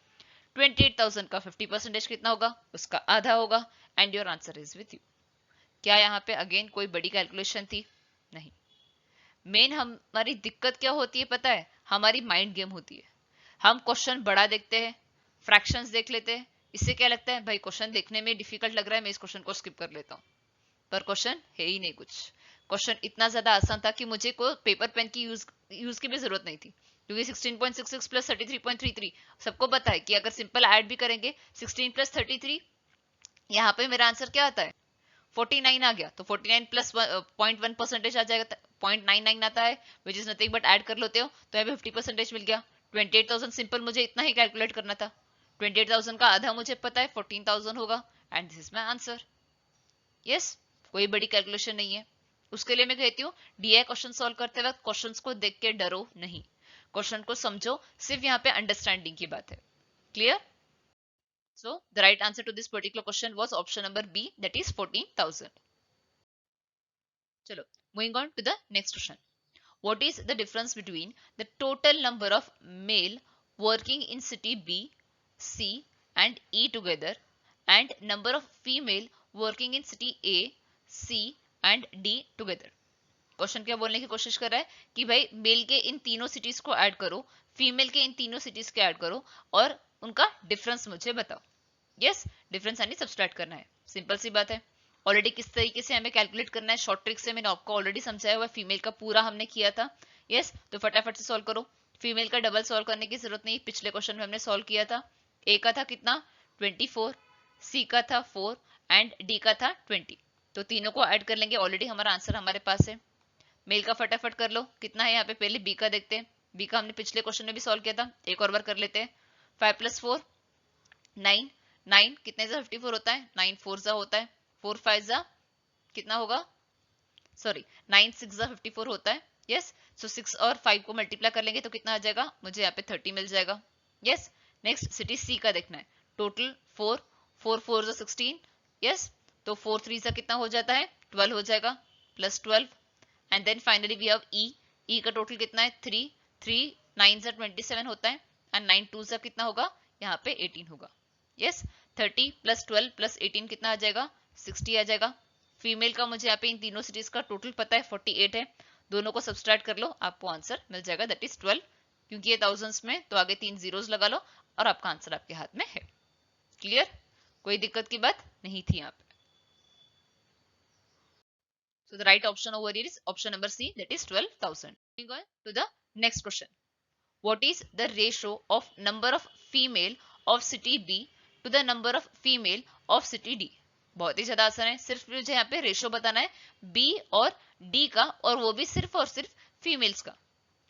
28,000 का 50% कितना होगा? उसका आधा होगा. And your answer is with you. क्या यहाँ पे अगेन कोई बड़ी कैलकुलेशन थी? नहीं. मेन हमारी दिक्कत क्या होती है पता है? हमारी माइंड गेम होती है. हम क्वेश्चन बड़ा देखते हैं, फ्रैक्शंस देख लेते हैं. इससे क्या लगता है भाई क्वेश्चन देखने में डिफिकल्ट लग रहा है, मैं इस क्वेश्चन को स्किप कर लेता हूँ. पर क्वेश्चन है ही नहीं कुछ. क्वेश्चन इतना ज्यादा आसान था कि मुझे को पेपर पेन की यूज की भी जरूरत नहीं थी, क्योंकि 16.66 प्लस 33.33 सबको पता है कि अगर सिंपल ऐड भी करेंगे 16 प्लस 33, यहाँ पे मेरा आंसर क्या आता है? 49 आ गया. तो 49 प्लस 0.1% आ जाएगा, 0.99 आता है, which is nothing but add कर लेते हो तो यहाँ पे 50% मिल गया. 28,000 सिंपल मुझे इतना ही कैलकुलेट करना था. 28,000 का आधा मुझे पता है 14,000 होगा and this is my answer. Yes, कोई बड़ी कैलकुलेशन नहीं है. उसके लिए मैं कहती हूँ डीआई क्वेश्चन सॉल्व करते वक्त क्वेश्चंस को देख के डरो नहीं, क्वेश्चन को समझो. सिर्फ यहाँ पे अंडरस्टैंडिंग की बात है. Clear? So the right answer to this particular question was option number B, that is 14,000. Chalo, moving on to the next question. What is the difference between the total number of male working in city B, C and E together and number of female working in city A, C and D together? Question क्या बोलने की कोशिश कर रहा है कि भाई mail के इन तीनों सिटीज को ऐड करो, फीमेल के इन तीनों सिटीज को ऐड करो और उनका डिफरेंस मुझे बताओ. यस, डिफरेंस यानी सबट्रैक्ट करना है. सिंपल सी बात है. ऑलरेडी किस तरीके से हमें कैलकुलेट करना है शॉर्ट ट्रिक से मैंने आपको ऑलरेडी समझाया हुआ. फीमेल का पूरा हमने किया था. यस, तो फटाफट से सॉल्व करो. फीमेल का डबल सॉल्व करने की जरूरत नहीं, पिछले क्वेश्चन में हमने सॉल्व किया था. ए का था कितना? 24, सी का था 4 एंड डी का था 20. तो तीनों को ऐड कर लेंगे. ऑलरेडी हमारा आंसर हमारे पास है. मेल का फटाफट कर लो. कितना है यहाँ पे? पहले बी का देखते हैं. बी का हमने पिछले क्वेश्चन में भी सॉल्व किया था, एक और बार कर लेते हैं. 5 + 4 9. 9 कितने से 54 होता है? 9 4 जा होता है. 4 5 जा कितना होगा? सॉरी 9 6 जा 54 होता है. यस, सो 6 और 5 को मल्टीप्लाई कर लेंगे तो कितना आ जाएगा? मुझे यहाँ पे 30 मिल जाएगा. यस, नेक्स्ट सिटी सी का देखना है. टोटल 4 4 4 जा 16. यस, तो 4 3 जा कितना हो जाता है? 12 हो जाएगा plus 12. And then finally we have E. E का टोटल कितना है? 3 3 9 जा 27 होता है एंड 9 2 जा कितना होगा? यहाँ पे 18 होगा. यस, 30 प्लस 12 प्लस 18 कितना आ जाएगा? 60 आ जाएगा. फीमेल का मुझे यहाँ पे इन तीनों सिटीज का टोटल पता है 48 है. दोनों को सब्सट्रैक्ट कर लो, आपको आंसर मिल जाएगा, दैट इज 12. क्योंकि ये थाउजेंड्स में तो आगे 3 जीरोस लगा लो और आपका आंसर आपके हाथ में है. क्लियर? कोई दिक्कत की बात नहीं थी यहाँ पे. So the right option over here is option number C, that is 12,000. We go to the next question. What is the ratio of number of female of city B to the number of female of city D. बहुत ही ज्यादा आसान है, सिर्फ मुझे यहाँ पे ratio बताना है बी और डी का, और वो भी सिर्फ और सिर्फ फीमेल्स का।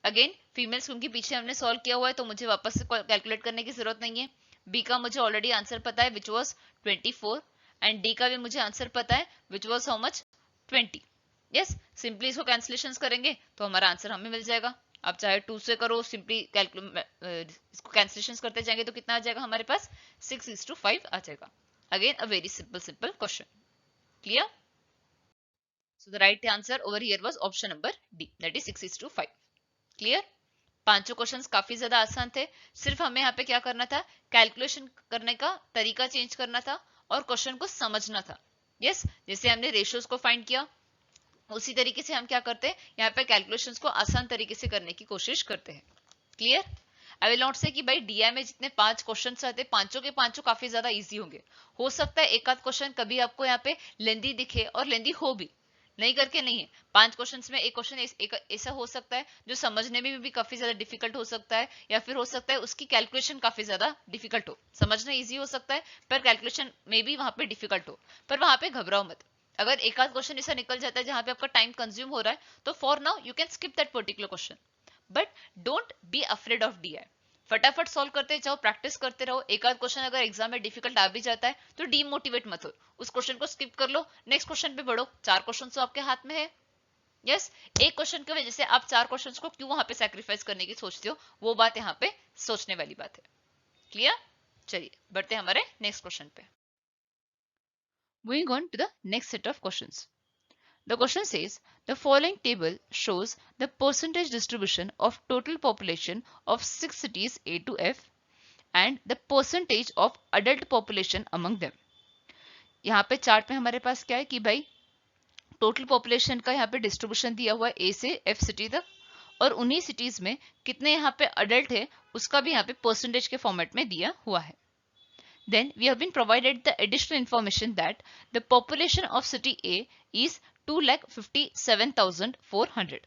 अगेन फीमेल्स क्योंकि पीछे हमने सॉल्व किया हुआ है तो मुझे वापस से कैलकुलेट करने की जरूरत नहीं है। बी का मुझे ऑलरेडी आंसर पता है विच वॉज 24, एंड डी का भी मुझे आंसर पता है which was how much 20। Yes, simply इसको कैंसिलेशन करेंगे तो हमारा आंसर हमें मिल जाएगा। आप चाहे 2 से करो, सिंपली इसको कैंसिलेशन करते जाएंगे तो कितना आ जाएगा हमारे पास 6:5 आ जाएगा। Again a very simple question. Clear? So the right answer over here was option number D, that is 6:5। Clear? पांचों क्वेश्चंस काफी ज्यादा आसान थे, सिर्फ हमें यहाँ पे क्या करना था, कैलकुलेशन करने का तरीका चेंज करना था और क्वेश्चन को समझना था। यस, जैसे हमने रेशियोज को फाइंड किया उसी तरीके से हम क्या करते हैं, यहाँ पे कैलकुलेशंस को आसान तरीके से करने की कोशिश करते हैं। क्लियर? आई विल नॉट से कि भाई डीआई में जितने 5 क्वेश्चन आते हैं पांचों के पांचों काफी ज्यादा इजी होंगे। हो सकता है एक आध क्वेश्चन कभी आपको यहाँ पे लेंदी दिखे और लेंदी हो भी, नहीं करके नहीं है। 5 क्वेश्चंस में एक क्वेश्चन ऐसा हो सकता है जो समझने में भी काफी ज्यादा डिफिकल्ट हो सकता है, या फिर हो सकता है उसकी कैलकुलेशन काफी ज्यादा डिफिकल्ट हो। समझना इजी हो सकता है पर कैलकुलेशन में भी वहां पे डिफिकल्ट हो, पर वहां पे घबराओ मत। अगर एक आध क्वेश्चन ऐसा निकल जाता है जहां पे आपका टाइम कंज्यूम हो रहा है तो for now you can skip that particular question, but don't be afraid of DI. फटाफट सॉल्व करते जाओ, प्रैक्टिस करते रहो। एक आध क्वेश्चन अगर एग्जाम में डिफिकल्ट आ भी जाता है तो डीमोटिवेट मत हो, उस क्वेश्चन को स्किप कर लो, नेक्स्ट क्वेश्चन पे बढ़ो। 4 क्वेश्चन तो आपके हाथ में है। यस, एक क्वेश्चन की वजह से आप 4 क्वेश्चंस को क्यों वहां पे सैक्रिफाइस करने की सोचते हो, वो बात यहाँ पे सोचने वाली बात है। क्लियर? चलिए बढ़ते हैं हमारे नेक्स्ट क्वेश्चन पे। Moving on to the next set of questions. The question says the following table shows the percentage distribution of total population of 6 cities A to F and the percentage of adult population among them। यहाँ पे chart में हमारे पास क्या है कि भाई total population का यहाँ पे डिस्ट्रीब्यूशन दिया हुआ है ए से एफ सिटी तक, और उन्हीं सिटीज में कितने यहाँ पे अडल्ट है उसका भी यहाँ पे परसेंटेज के फॉर्मेट में दिया हुआ है। Then we have been provided the additional information that the population of city A is 2,57,400।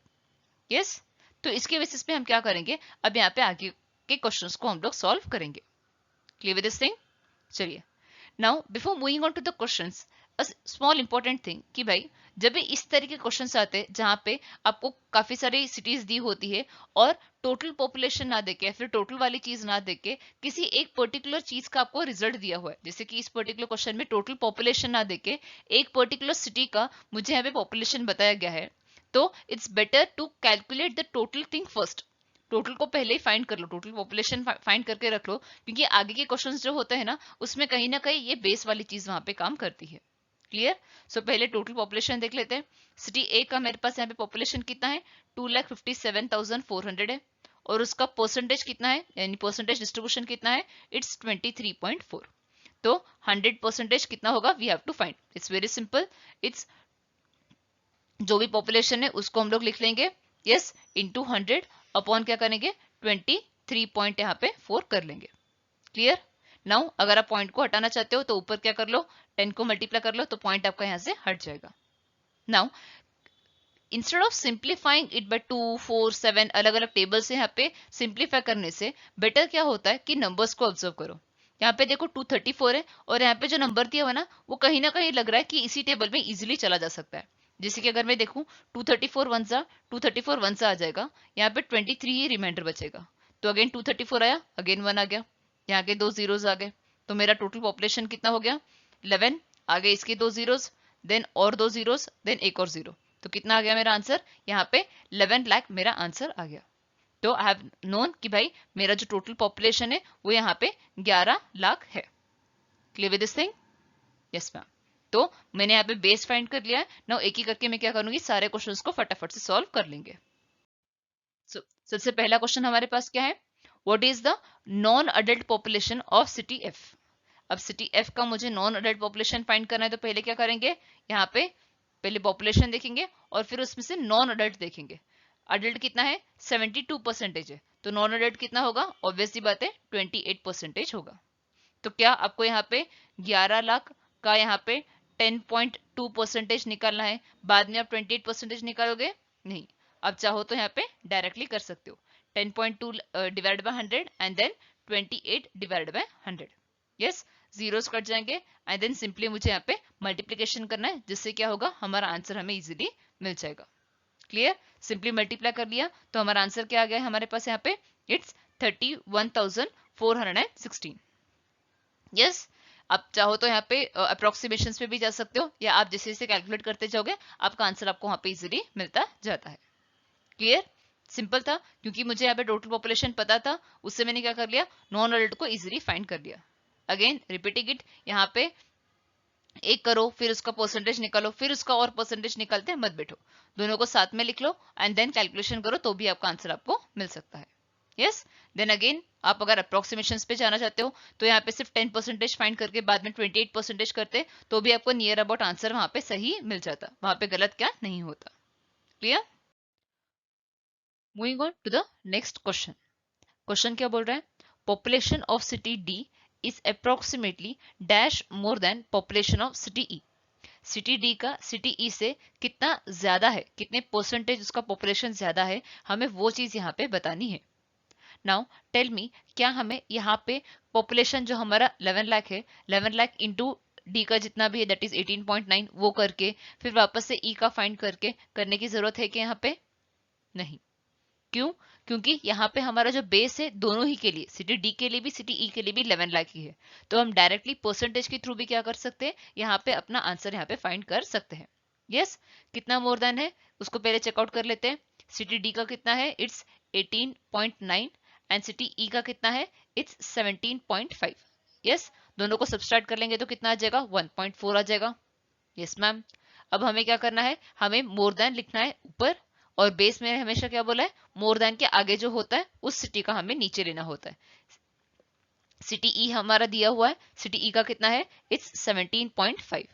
Yes? तो इसके बेसिस पे हम क्या करेंगे, अब यहाँ पे आगे के क्वेश्चंस को हम लोग सॉल्व करेंगे। Clear with this thing? चलिए, now before moving on to the questions, a small important thing कि भाई जब भी इस तरह के क्वेश्चंस आते हैं जहां पे आपको काफी सारी सिटीज दी होती है और टोटल पॉपुलेशन ना देके या फिर टोटल वाली चीज ना देके किसी एक पर्टिकुलर चीज का आपको रिजल्ट दिया हुआ है, जैसे कि इस पर्टिकुलर क्वेश्चन में टोटल पॉपुलेशन ना देके एक पर्टिकुलर सिटी का मुझे यहाँ पे पॉपुलेशन बताया गया है, तो it's better to calculate the total thing first. Total को पहले ही फाइंड कर लो, टोटल पॉपुलेशन फाइंड करके रख लो, क्योंकि आगे के क्वेश्चंस जो होते हैं ना उसमें कहीं ना कहीं ये बेस वाली चीज वहां पे काम करती है। क्लियर? सो पहले टोटल पॉपुलेशन देख लेते हैं। सिटी ए का मेरे पास यहाँ पे पॉपुलेशन कितना है, 2,57,400 है, और उसका परसेंटेज कितना है, यानी परसेंटेज डिस्ट्रीब्यूशन कितना है, इट्स 23.4। तो 100% कितना होगा, we have to find. It's very simple, it's जो भी पॉपुलेशन है उसको हम लोग लिख लेंगे यस इंटू 100 अपॉन क्या करेंगे 23 पॉइंट यहाँ पे 4 कर लेंगे। क्लियर? नाउ अगर आप पॉइंट को हटाना चाहते हो तो ऊपर क्या कर लो, 10 को मल्टीप्लाई कर लो तो पॉइंट आपका यहाँ से हट जाएगा। Now instead of simplifying it by 2, 4, 7 अलग अलग टेबल से यहाँ पे सिंप्लीफाई करने से बेटर क्या होता है कि नंबर्स को ऑब्जर्व करो। यहाँ पे देखो 234 है और यहाँ पे जो नंबर दिया हुआ ना वो कहीं ना कहीं लग रहा है कि इसी टेबल में इजीली चला जा सकता है। जैसे कि अगर मैं देखूं 234 वन सा आ जाएगा, यहाँ पे 23 ही रिमाइंडर बचेगा, तो अगेन 234 आया, अगेन 1 आ गया, यहाँ के 2 जीरोज आ गए, तो मेरा टोटल पॉपुलेशन कितना हो गया 11, आगे इसके 2 जीरोज, देन और 2 जीरोज, देन एक और जीरो, तो कितना आ गया मेरा आंसर, यहाँ पे 11 लाख मेरा आंसर आ गया। तो आई हैव नोन कि भाई मेरा जो टोटल पॉपुलेशन है वो यहाँ पे 11 लाख है। Clear with this thing? Yes ma'am. तो मैंने यहाँ पे बेस फाइंड कर लिया है। नाउ एक ही करके मैं क्या करूंगी, सारे क्वेश्चंस को फटाफट से सॉल्व कर लेंगे। सबसे पहला क्वेश्चन हमारे पास क्या है, what is the non adult population of city F. अब सिटी एफ का मुझे नॉन अडल्ट पॉपुलेशन फाइंड करना है, तो पहले क्या करेंगे, यहाँ पे पहले पॉपुलेशन देखेंगे और फिर उसमें से नॉन अडल्ट देखेंगे। अडल्ट कितना है 72% है, तो नॉन अडल्ट कितना होगा, ऑब्वियसली बात है 28% होगा। तो क्या आपको यहाँ पे 11 लाख का यहाँ पे 10.2% निकालना है, बाद में आप 28% निकालोगे नहीं, आप चाहो तो यहाँ पे डायरेक्टली कर सकते हो 10.2 divide by 100 and then 28 divide by 100। Yes, zeros cut जाएंगे एंड देन सिंपली मुझे यहाँ पे मल्टीप्लीकेशन करना है, जिससे क्या होगा, हमारा आंसर हमें इजीली मिल जाएगा। क्लियर? सिंपली मल्टीप्लाई कर लिया तो हमारा आंसर क्या आ गया हमारे पास यहाँ पे, इट्स 31,416। यस, आप चाहो तो यहाँ पे अप्रोक्सीमेशन पे भी जा सकते हो, या आप जैसे जैसे कैलकुलेट करते जाओगे आपका आंसर आपको वहां पे इजीली मिलता जाता है। क्लियर? सिंपल था, क्योंकि मुझे यहाँ पे टोटल पॉपुलेशन पता था, उससे मैंने क्या कर लिया, नॉन अडल्ट को इजीली फाइंड कर लिया। अगेन रिपीटिंग इट, यहाँ पे एक करो, फिर उसका परसेंटेज निकालो, फिर उसका और परसेंटेज निकालते मत बैठो, दोनों को साथ में लिख लो एंड देन कैलकुलेशन करो, तो भी आपका आंसर आपको मिल सकता है। यस, देन अगेन आप अगर अप्रोक्सीमेशन पे जाना चाहते हो तो यहाँ पे सिर्फ 10% फाइंड करके बाद में 28% करते तो भी आपको नियर अबाउट आंसर वहां पे सही मिल जाता, वहां पे गलत क्या नहीं होता। Clear? Moving on to the next question. Question क्या बोल रहा है, population of city D is approximately dash more than population of city E. City D का सिटी ई से कितना ज्यादा है, कितने परसेंटेज उसका पॉपुलेशन ज्यादा है, हमें वो चीज यहाँ पे बतानी है। नाउ टेल मी, क्या हमें यहाँ पे पॉपुलेशन जो हमारा 11 लाख है, 11 लाख इंटू डी का जितना भी है दैट इज 18.9 वो करके फिर वापस से ई का फाइंड करके करने की जरूरत है कि यहाँ पे नहीं। क्यों? क्योंकि यहाँ पे हमारा जो बेस है दोनों ही के लिए, सिटी डी के लिए भी सिटी ई के लिए भी 11 लाख ही है, तो हम डायरेक्टली परसेंटेज के थ्रू भी क्या कर सकते हैं, यहाँ पे अपना आंसर यहाँ पे फाइंड कर सकते हैं। यस, कितना मोर देन है उसको पहले चेकआउट कर लेते हैं। सिटी डी का कितना है, इट्स 18.9 एंड सिटी ई का कितना है, इट्स 17.5। यस, दोनों को सब्सट्रैक्ट कर लेंगे तो कितना आ जाएगा, 1.4 आ जाएगा। यस मैम, अब हमें क्या करना है, हमें मोर देन लिखना है ऊपर, और बेस में हमेशा क्या बोला है, मोर देन के आगे जो होता है उस सिटी का हमें नीचे लेना होता है। सिटी ई हमारा दिया हुआ है, सिटी ई का कितना है, it's 17.5,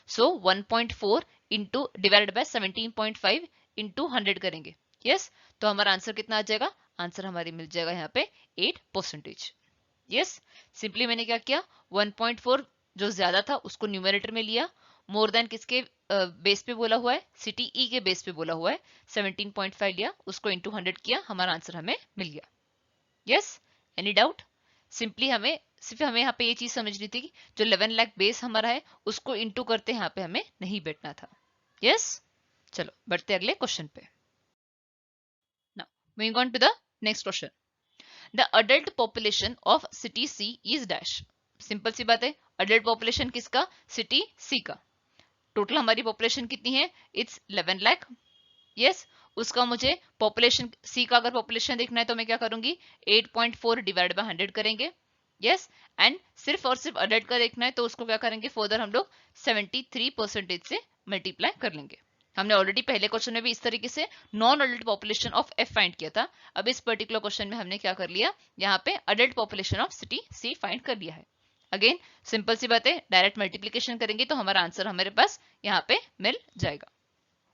so 1.4 into divided by 17.5 into 100 करेंगे। यस, तो हमारा आंसर कितना आ जाएगा, आंसर हमारी मिल जाएगा यहाँ पे 8%। यस, सिंपली मैंने क्या किया, 1.4 जो ज्यादा था उसको न्यूमरेटर में लिया, मोर देन किसके बेस पे बोला हुआ है, सिटी ई के बेस पे बोला हुआ है, 17.5 लिया, उसको इंटू 100 किया, हमारा आंसर हमें मिल गया। Yes, any doubt? सिंपली हमें सिर्फ हमें यहाँ पे ये चीज समझनी थी कि जो 11 लाख बेस हमारा है उसको इंटू करते यहाँ पे हमें नहीं बैठना था। यस, चलो बढ़ते अगले क्वेश्चन पे। Now moving on to the next question. The adult population of city C is dash. Simple सी बात है, अडल्ट पॉपुलेशन किसका, सिटी सी का। टोटल हमारी पॉपुलेशन कितनी है, इट्स 11 लाख। यस, उसका मुझे पॉपुलेशन सी का अगर पॉपुलेशन देखना है तो मैं क्या करूंगी, 8.4 डिवाइड बाय 100 करेंगे। यस, एंड सिर्फ और सिर्फ अडल्ट का देखना है तो उसको क्या करेंगे, फर्दर हम लोग 73% से मल्टीप्लाई कर लेंगे। हमने ऑलरेडी पहले क्वेश्चन में भी इस तरीके से non adult population of F find किया था। अब इस पर्टिकुलर क्वेश्चन में हमने क्या कर लिया, यहाँ पे adult population of city C find कर लिया है। अगेन सिंपल सी बात है, डायरेक्ट मल्टीप्लीकेशन करेंगे तो हमारा आंसर हमारे पास यहाँ पे मिल जाएगा।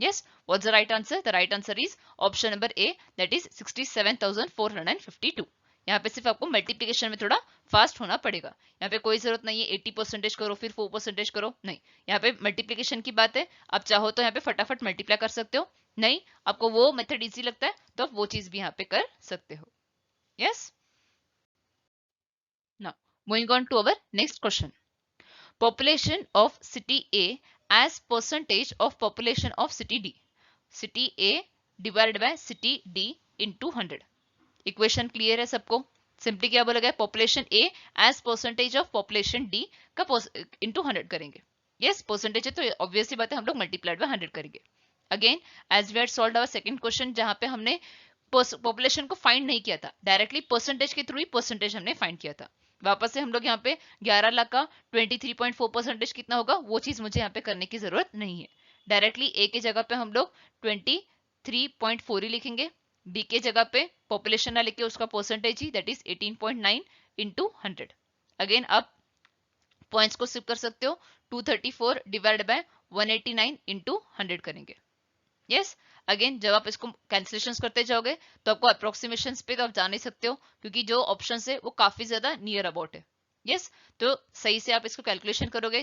Yes, what's the right answer? The right answer is option number A, that is 67,452। यहाँ पे सिर्फ आपको मल्टीप्लीकेशन में थोड़ा फास्ट होना पड़ेगा। यहाँ पे कोई जरूरत नहीं है 80% करो फिर 4% करो, नहीं, यहाँ पे मल्टीप्लीकेशन की बात है। आप चाहो तो यहाँ पे फटाफट मल्टीप्लाई कर सकते हो, नहीं आपको वो मेथड इजी लगता है तो आप वो चीज भी यहाँ पे कर सकते हो। Yes, now moving on to our next question. Population of city A as percentage of population of city D. City A divided by city D into 100. Equation clear है सबको? सिंपली क्या बोला गया, population A as percentage of population D का into 100 करेंगे। Yes, percentage है तो obviously बात है हम लोग मल्टीप्लाइड बाय 100 करेंगे। Again as we had solved our second question जहां पे हमने पॉपुलेशन को फाइंड नहीं किया था, डायरेक्टली परसेंटेज के थ्रू ही परसेंटेज हमने फाइंड किया था। वापस से हम लोग यहाँ पे 11 लाख का 23.4% कितना होगा वो चीज मुझे यहाँ पे करने की जरूरत नहीं है। डायरेक्टली ए के जगह पे हम लोग 23.4 ही लिखेंगे, बी के जगह पे पॉपुलेशन ना लिखे उसका percentage he that is 18.9 into 100। Again आप पॉइंट्स को स्किप कर सकते हो, 234 डिवाइड बाय 189 इंटू 100 करेंगे। यस, अगेन जब आप इसको कैंसिलेशन करते जाओगे तो आपको अप्रोक्सीमेशन पे तो आप जा नहीं सकते हो क्योंकि जो ऑप्शन है वो काफी ज्यादा नियर अबाउट है। यस, तो सही से आप इसको कैलकुलेशन करोगे,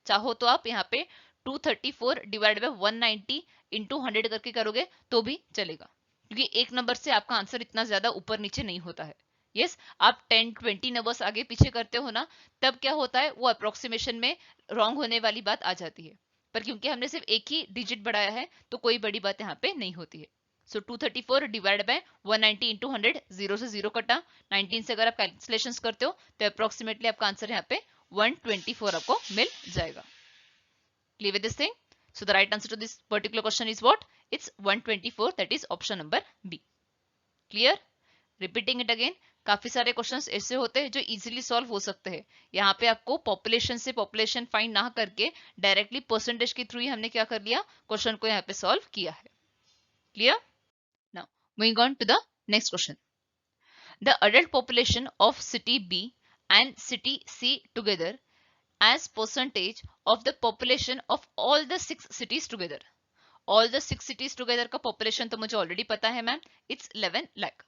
चाहो तो आप यहाँ पे 234 डिवाइड बाय 190 इंटू 100 करके करोगे तो भी चलेगा, क्योंकि एक नंबर से आपका आंसर इतना ज्यादा ऊपर नीचे नहीं होता है। यस आप 10-20 नंबर्स आगे पीछे करते हो ना, तब क्या होता है, वो अप्रोक्सीमेशन में रॉन्ग होने वाली बात आ जाती है। पर क्योंकि हमने सिर्फ एक ही डिजिट बढ़ाया है तो कोई बड़ी बात यहाँ पे नहीं होती है। सो 234 डिवाइड बाय 190 इंटू 100, जीरो से जीरो कटा, 19 से अगर आप कैलकुलेशन करते हो तो अप्रोक्सीमेटली आपका आंसर यहाँ पे 124 आपको मिल जाएगा। Clear with this thing? So the right answer to this particular question is what? It's 124, that is option number B. Clear? Repeating it again. काफी सारे क्वेश्चंस ऐसे होते हैं जो इजीली सॉल्व हो सकते हैं। यहाँ पे आपको पॉपुलेशन से पॉपुलेशन फाइंड ना करके डायरेक्टली परसेंटेज के थ्रू ही हमने क्या कर लिया, क्वेश्चन को यहाँ पे सॉल्व किया है। Clear? Now moving on to the next question. The adult population of city B and city C together as percentage of the population of all the 6 cities together. All the 6 cities together का population तो मुझे already पता है ma'am, it's 11 lakh.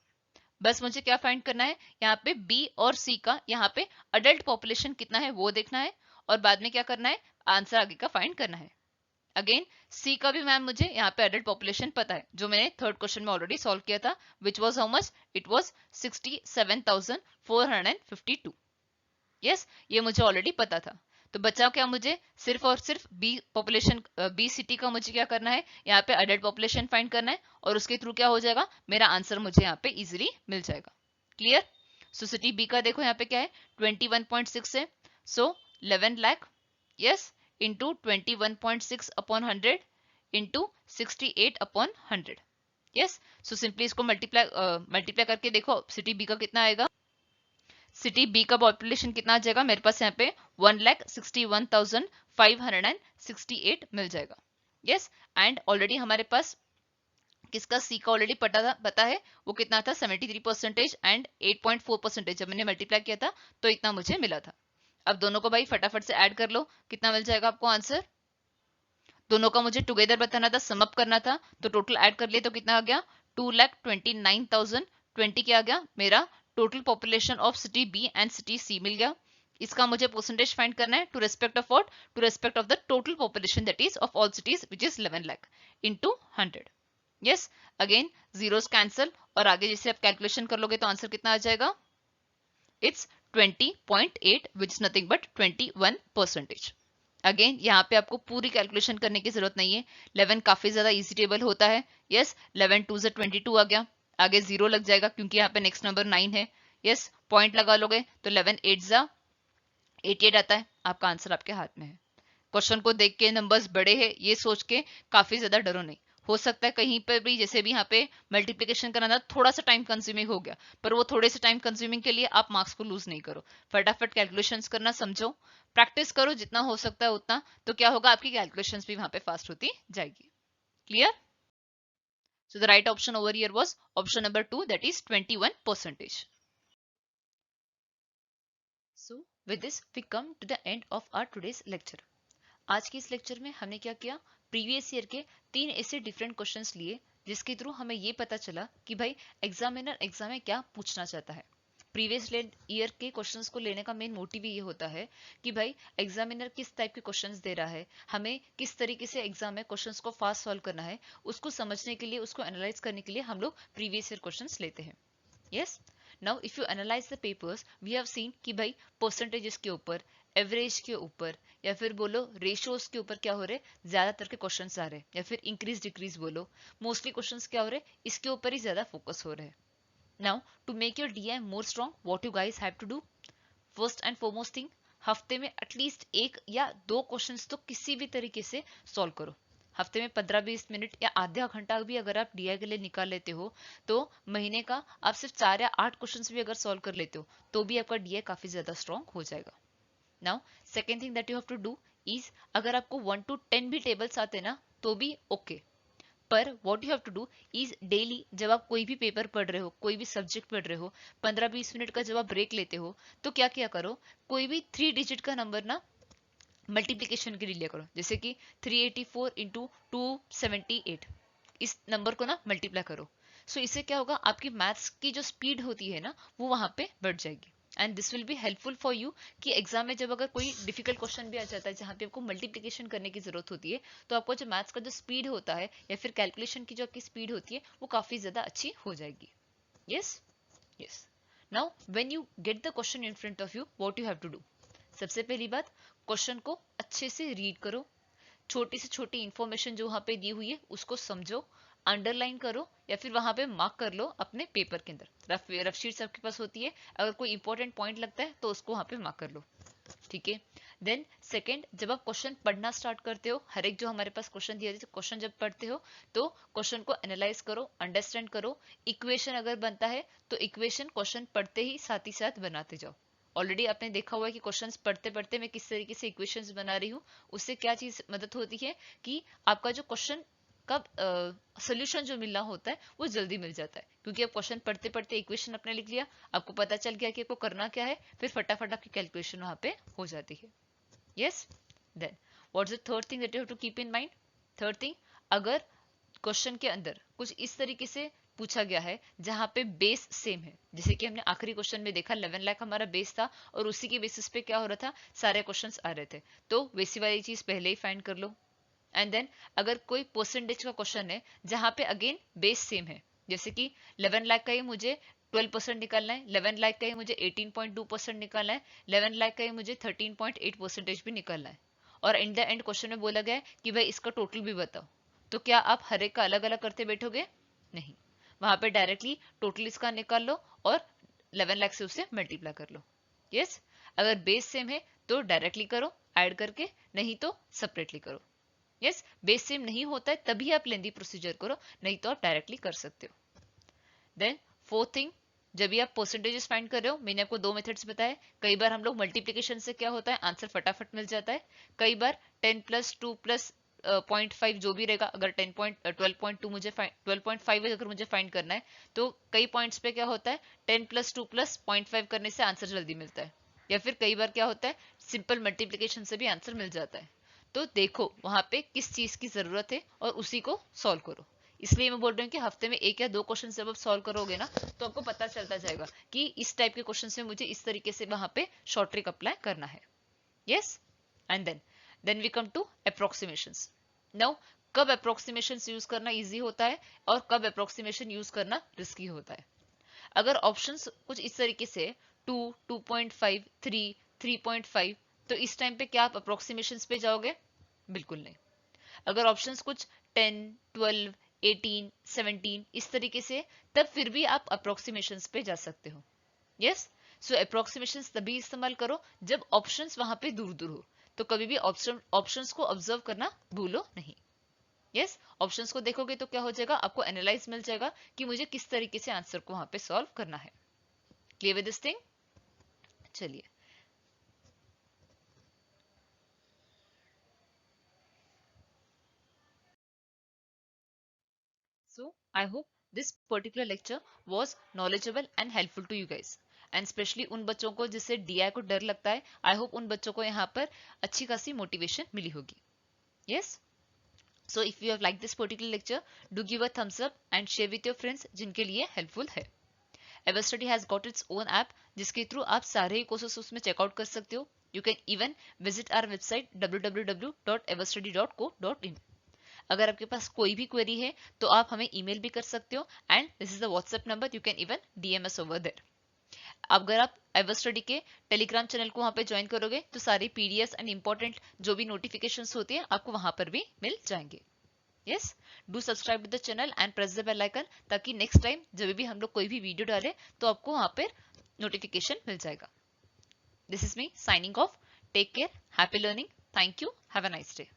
बस मुझे क्या find करना है, यहाँ पे B और C का यहाँ पे अडल्ट पॉपुलेशन कितना है वो देखना है, और बाद में क्या करना है, आंसर आगे का फाइंड करना है। अगेन C का भी मैम मुझे यहाँ पे अडल्ट पॉपुलेशन पता है, जो मैंने थर्ड क्वेश्चन में ऑलरेडी सॉल्व किया था, which was how much, it was 67,452। Yes ये मुझे ऑलरेडी पता था। तो बचा क्या, मुझे सिर्फ और सिर्फ बी पॉपुलेशन, बी सिटी का मुझे क्या करना है, यहाँ पे अडल्ट पॉपुलेशन फाइंड करना है, और उसके थ्रू क्या हो जाएगा, मेरा आंसर मुझे यहाँ पे इजीली मिल जाएगा। क्लियर? सो सिटी बी का देखो यहाँ पे क्या है, 21.6 है, सो 11 lakh, yes, into 21.6 upon 100 into 68 upon 100। Yes, so simply इसको मल्टीप्लाई करके देखो सिटी बी का कितना आएगा। सिटी बी का पॉपुलेशन कितना आ जाएगा, मेरे पास यहाँ पे 1,61,568 मिल जाएगा। यस, एंड ऑलरेडी हमारे पास किसका, सी का ऑलरेडी पता है, वो कितना था 73% एंड 8.4%। जब मैंने मल्टीप्लाई किया था तो इतना मुझे मिला था। अब दोनों को भाई फटाफट से ऐड कर लो, कितना मिल जाएगा आपको आंसर। दोनों का मुझे टुगेदर बताना था, सम अप करना था, तो टोटल ऐड कर लिए तो कितना आ गया, 2,29,020 क्या आ गया मेरा total population of city B and city C मिल गया। इसका मुझे परसेंटेज फाइंड करना है, to respect of what, to respect of the total population that is of all cities which is 11 lakh into 100। Yes, again zeros cancel, और आगे जैसे आप कैलकुलेशन कर लोगे तो आंसर कितना आ जाएगा, it's 20.8 which is nothing but 21%। Again यहाँ पे आपको पूरी कैलकुलेशन करने की जरूरत नहीं है, 11 काफी ज्यादा इजी टेबल होता है। यस, 11 2 से 22 आ गया, आगे जीरो लग जाएगा क्योंकि यहाँ पे नेक्स्ट नंबर 9 है। यस, पॉइंट लगा लोगे तो 11 8 जा 88 आता है, आपका आंसर आपके हाथ में है। क्वेश्चन को देख के नंबर्स बड़े हैं ये सोच के काफी ज्यादा डरो नहीं, हो सकता है कहीं पर भी जैसे भी यहाँ पे मल्टीप्लिकेशन करना था थोड़ा सा टाइम कंज्यूमिंग हो गया, पर वो थोड़े से टाइम कंज्यूमिंग के लिए आप मार्क्स को लूज नहीं करो, फटाफट कैलकुलेशंस करना समझो, प्रैक्टिस करो जितना हो सकता है उतना, तो क्या होगा आपकी कैलकुलेशंस भी वहां पे फास्ट होती जाएगी। Clear? So the right option over here was option number 2, that is 21%. So with this we come to the end of our today's lecture. आज के इस लेक्चर में हमने क्या किया, प्रीवियस ईयर के 3 ऐसे डिफरेंट क्वेश्चंस लिए जिसके थ्रू हमें ये पता चला कि भाई एग्जामिनर एग्जाम में क्या पूछना चाहता है। प्रीवियस ईयर के क्वेश्चंस को लेने का मेन मोटिव ये होता है कि भाई एग्जामिनर किस टाइप के क्वेश्चंस दे रहा है, हमें किस तरीके से एग्जाम में क्वेश्चंस को फास्ट सॉल्व करना है, उसको समझने के लिए, उसको एनालाइज करने के लिए हम लोग प्रीवियस ईयर क्वेश्चंस लेते हैं। Yes, now if you analyse the papers we have seen कि भाई परसेंटेजेस के ऊपर, एवरेज के ऊपर, या फिर बोलो रेशियोज के ऊपर क्या हो रहे, ज्यादातर के क्वेश्चंस आ रहे हैं, या फिर इंक्रीज डिक्रीज बोलो, मोस्टली क्वेश्चंस क्या हो रहे, इसके ऊपर ही ज्यादा फोकस हो रहे हैं। Now, to make your DI more strong, what you guys have to do? First and foremost thing, हफ्ते में एटलीस्ट 1 या 2 क्वेश्चंस तो किसी भी तरीके से सॉल्व करो। हफ्ते में 15-20 मिनट या आधा घंटा भी अगर आप DI के लिए निकाल लेते हो तो महीने का आप सिर्फ 4 या 8 क्वेश्चंस भी अगर सॉल्व कर लेते हो तो भी आपका DI काफी ज्यादा स्ट्रॉन्ग हो जाएगा। Now second thing that you have to do is, अगर आपको 1 to 10 भी टेबल्स आते ना तो भी ओके, पर what you have to do is daily जब आप कोई भी पेपर पढ़ रहे हो, कोई भी सब्जेक्ट पढ़ रहे हो, 15-20 मिनट का जब आप ब्रेक लेते हो तो क्या क्या करो, कोई भी 3 डिजिट का नंबर ना मल्टीप्लीकेशन के लिए लिया करो, जैसे कि 384 इंटू 278, इस नंबर को ना मल्टीप्लाई करो। सो इससे क्या होगा, आपकी मैथ्स की जो स्पीड होती है ना वो वहां पे बढ़ जाएगी, and this will be helpful for you कि एग्जाम में जब अगर कोई डिफिकल्ट क्वेश्चन भी आ जाता है जहाँ पे आपको मल्टीप्लिकेशन करने की जरूरत होती है तो आपको जो मैथ्स का जो स्पीड होता है या फिर कैलकुलेशन की जो आपकी स्पीड होती है वो काफी ज्यादा अच्छी हो जाएगी। Yes, yes. Now when you get the question in front of you, what you have to do, सबसे पहली बात, क्वेश्चन को अच्छे से रीड करो, छोटी से छोटी इंफॉर्मेशन जो वहां पे दी हुई है उसको समझो, अंडरलाइन करो या फिर वहां पे मार्क कर लो अपने पेपर के अंदर। रफ शीट सबके पास होती है, अगर कोई इंपॉर्टेंट पॉइंट लगता है तो उसको वहां पे मार्क कर लो, ठीक है। देन सेकंड, जब आप क्वेश्चन पढ़ना स्टार्ट करते हो, हर एक जो हमारे पास क्वेश्चन दिया जाए, क्वेश्चन जब पढ़ते हो तो क्वेश्चन को एनालाइज करो, अंडरस्टैंड करो, इक्वेशन अगर बनता है तो इक्वेशन क्वेश्चन पढ़ते ही साथ बनाते जाओ। ऑलरेडी आपने देखा हुआ है कि क्वेश्चंस पढ़ते पढ़ते मैं किस तरीके से इक्वेशंस बना रही हूँ, उससे क्या चीज मदद होती है कि आपका जो क्वेश्चन का सोल्यूशन जो मिलना होता है वो जल्दी मिल जाता है, क्योंकि आप क्वेश्चन पढ़ते पढ़ते इक्वेशन अपने लिख लिया, आपको पता चल गया कि आपको करना क्या है, फिर फटाफट आपकी कैलकुलेशन वहां पे हो जाती है। Yes, then what's the third thing that you have to keep in mind. Third thing, अगर क्वेश्चन के अंदर कुछ इस तरीके से पूछा गया है जहां पे बेस सेम है, जैसे कि हमने आखिरी क्वेश्चन में देखा 11 लाख हमारा बेस था और उसी के बेसिस पे क्या हो रहा था, सारे क्वेश्चंस आ रहे थे, तो वैसी वाली चीज पहले ही फाइंड कर लो। एंड देन अगर कोई परसेंटेज का क्वेश्चन है जहां पे अगेन बेस सेम है, जैसे कि 11 लाख का ही मुझे 12% निकालना है, 11 लाख का ही मुझे 18.2% निकालना है, 11 लाख का ही मुझे 13.8% भी निकालना है, और इन द एंड क्वेश्चन में बोला गया है कि भाई इसका टोटल भी बताओ, तो क्या आप हर एक का अलग अलग करते बैठोगे? नहीं, वहां पे डायरेक्टली टोटल इसका निकाल लो और 11 लाख से उसे मल्टीप्लाई कर लो। यस, अगर बेस सेम है तो डायरेक्टली करो ऐड करके, नहीं तो सेपरेटली करो। यस, बेस सेम नहीं होता है तभी आप लेंदी प्रोसीजर करो, नहीं तो आप डायरेक्टली कर सकते हो। देन फोर्थ थिंग, जब भी आप परसेंटेजेस फाइंड कर रहे हो, मैंने आपको दो मेथड्स बताए। कई बार हम लोग मल्टीप्लीकेशन से क्या होता है, आंसर फटाफट मिल जाता है। कई बार 10 प्लस 2 प्लस 0.5 जो भी रहेगा, अगर 12.2 मुझे 12.5 अगर मुझे फाइंड करना है तो कई पॉइंट्स पे क्या होता है, 10 प्लस 2 प्लस 0.5 करने से आंसर जल्दी मिलता है, या फिर कई बार क्या होता है, सिंपल मल्टीप्लीकेशन से भी आंसर मिल जाता है। तो देखो वहां पे किस चीज की जरूरत है और उसी को सॉल्व करो। इसलिए मैं बोल रही हूँ कि हफ्ते में एक या दो क्वेश्चन जब आप सॉल्व करोगे ना, तो आपको पता चलता जाएगा कि इस टाइप के क्वेश्चन से मुझे इस तरीके से वहां पे शॉर्ट ट्रिक अप्लाई करना है। Yes, and then we come to approximations. Now, कब अप्रोक्सीमेशंस यूज करना इजी होता है और कब अप्रोक्सीमेशन यूज करना रिस्की होता है। अगर ऑप्शंस कुछ इस तरीके से 2, 2.5, 3, 3.5, तो इस टाइम पे क्या आप अप्रोक्सीमेशंस पे जाओगे? बिल्कुल नहीं। अगर ऑप्शंस कुछ 10, 12, 18, 17 इस तरीके से, तब फिर भी आप अप्रोक्सीमेशंस पे जा सकते हो। यस, सो अप्रोक्सीमेशंस तभी इस्तेमाल करो जब ऑप्शंस वहां पे दूर दूर हो, तो कभी भी ऑप्शंस को ऑब्जर्व करना भूलो नहीं। यस, ऑप्शंस को देखोगे तो क्या हो जाएगा, आपको एनालाइज मिल जाएगा कि मुझे किस तरीके से आंसर को वहां पे सॉल्व करना है। Clear with this thing? चलिए, so I hope this particular lecture was knowledgeable and helpful to you guys, and especially उन बच्चों को जिससे DI को डर लगता है, I hope उन बच्चों को यहाँ पर अच्छी खासी मोटिवेशन मिली होगी। Yes, so if you have liked this particular lecture, do give a thumbs up and share with your friends जिनके लिए helpful है। Everstudy has got its own app जिसके थ्रू आप सारे ही कोर्सेस उसमें चेकआउट कर सकते हो। You can even visit our website www.everstudy.co.in। अगर आपके पास कोई भी क्वेरी है तो आप हमें ईमेल भी कर सकते हो, and this is the WhatsApp number, you can even DM us over there. अगर आप एवर स्टडी के टेलीग्राम चैनल को वहां पे ज्वाइन करोगे तो सारी पीडीएफ एंड इंपॉर्टेंट जो भी नोटिफिकेशंस होती है आपको वहां पर भी मिल जाएंगे। Yes, do subscribe to the channel and press the bell icon, ताकि नेक्स्ट टाइम जब भी हम लोग कोई भी वीडियो डालें तो आपको वहां पर नोटिफिकेशन मिल जाएगा। This is me signing off, take care, happy learning, thank you, have a nice day.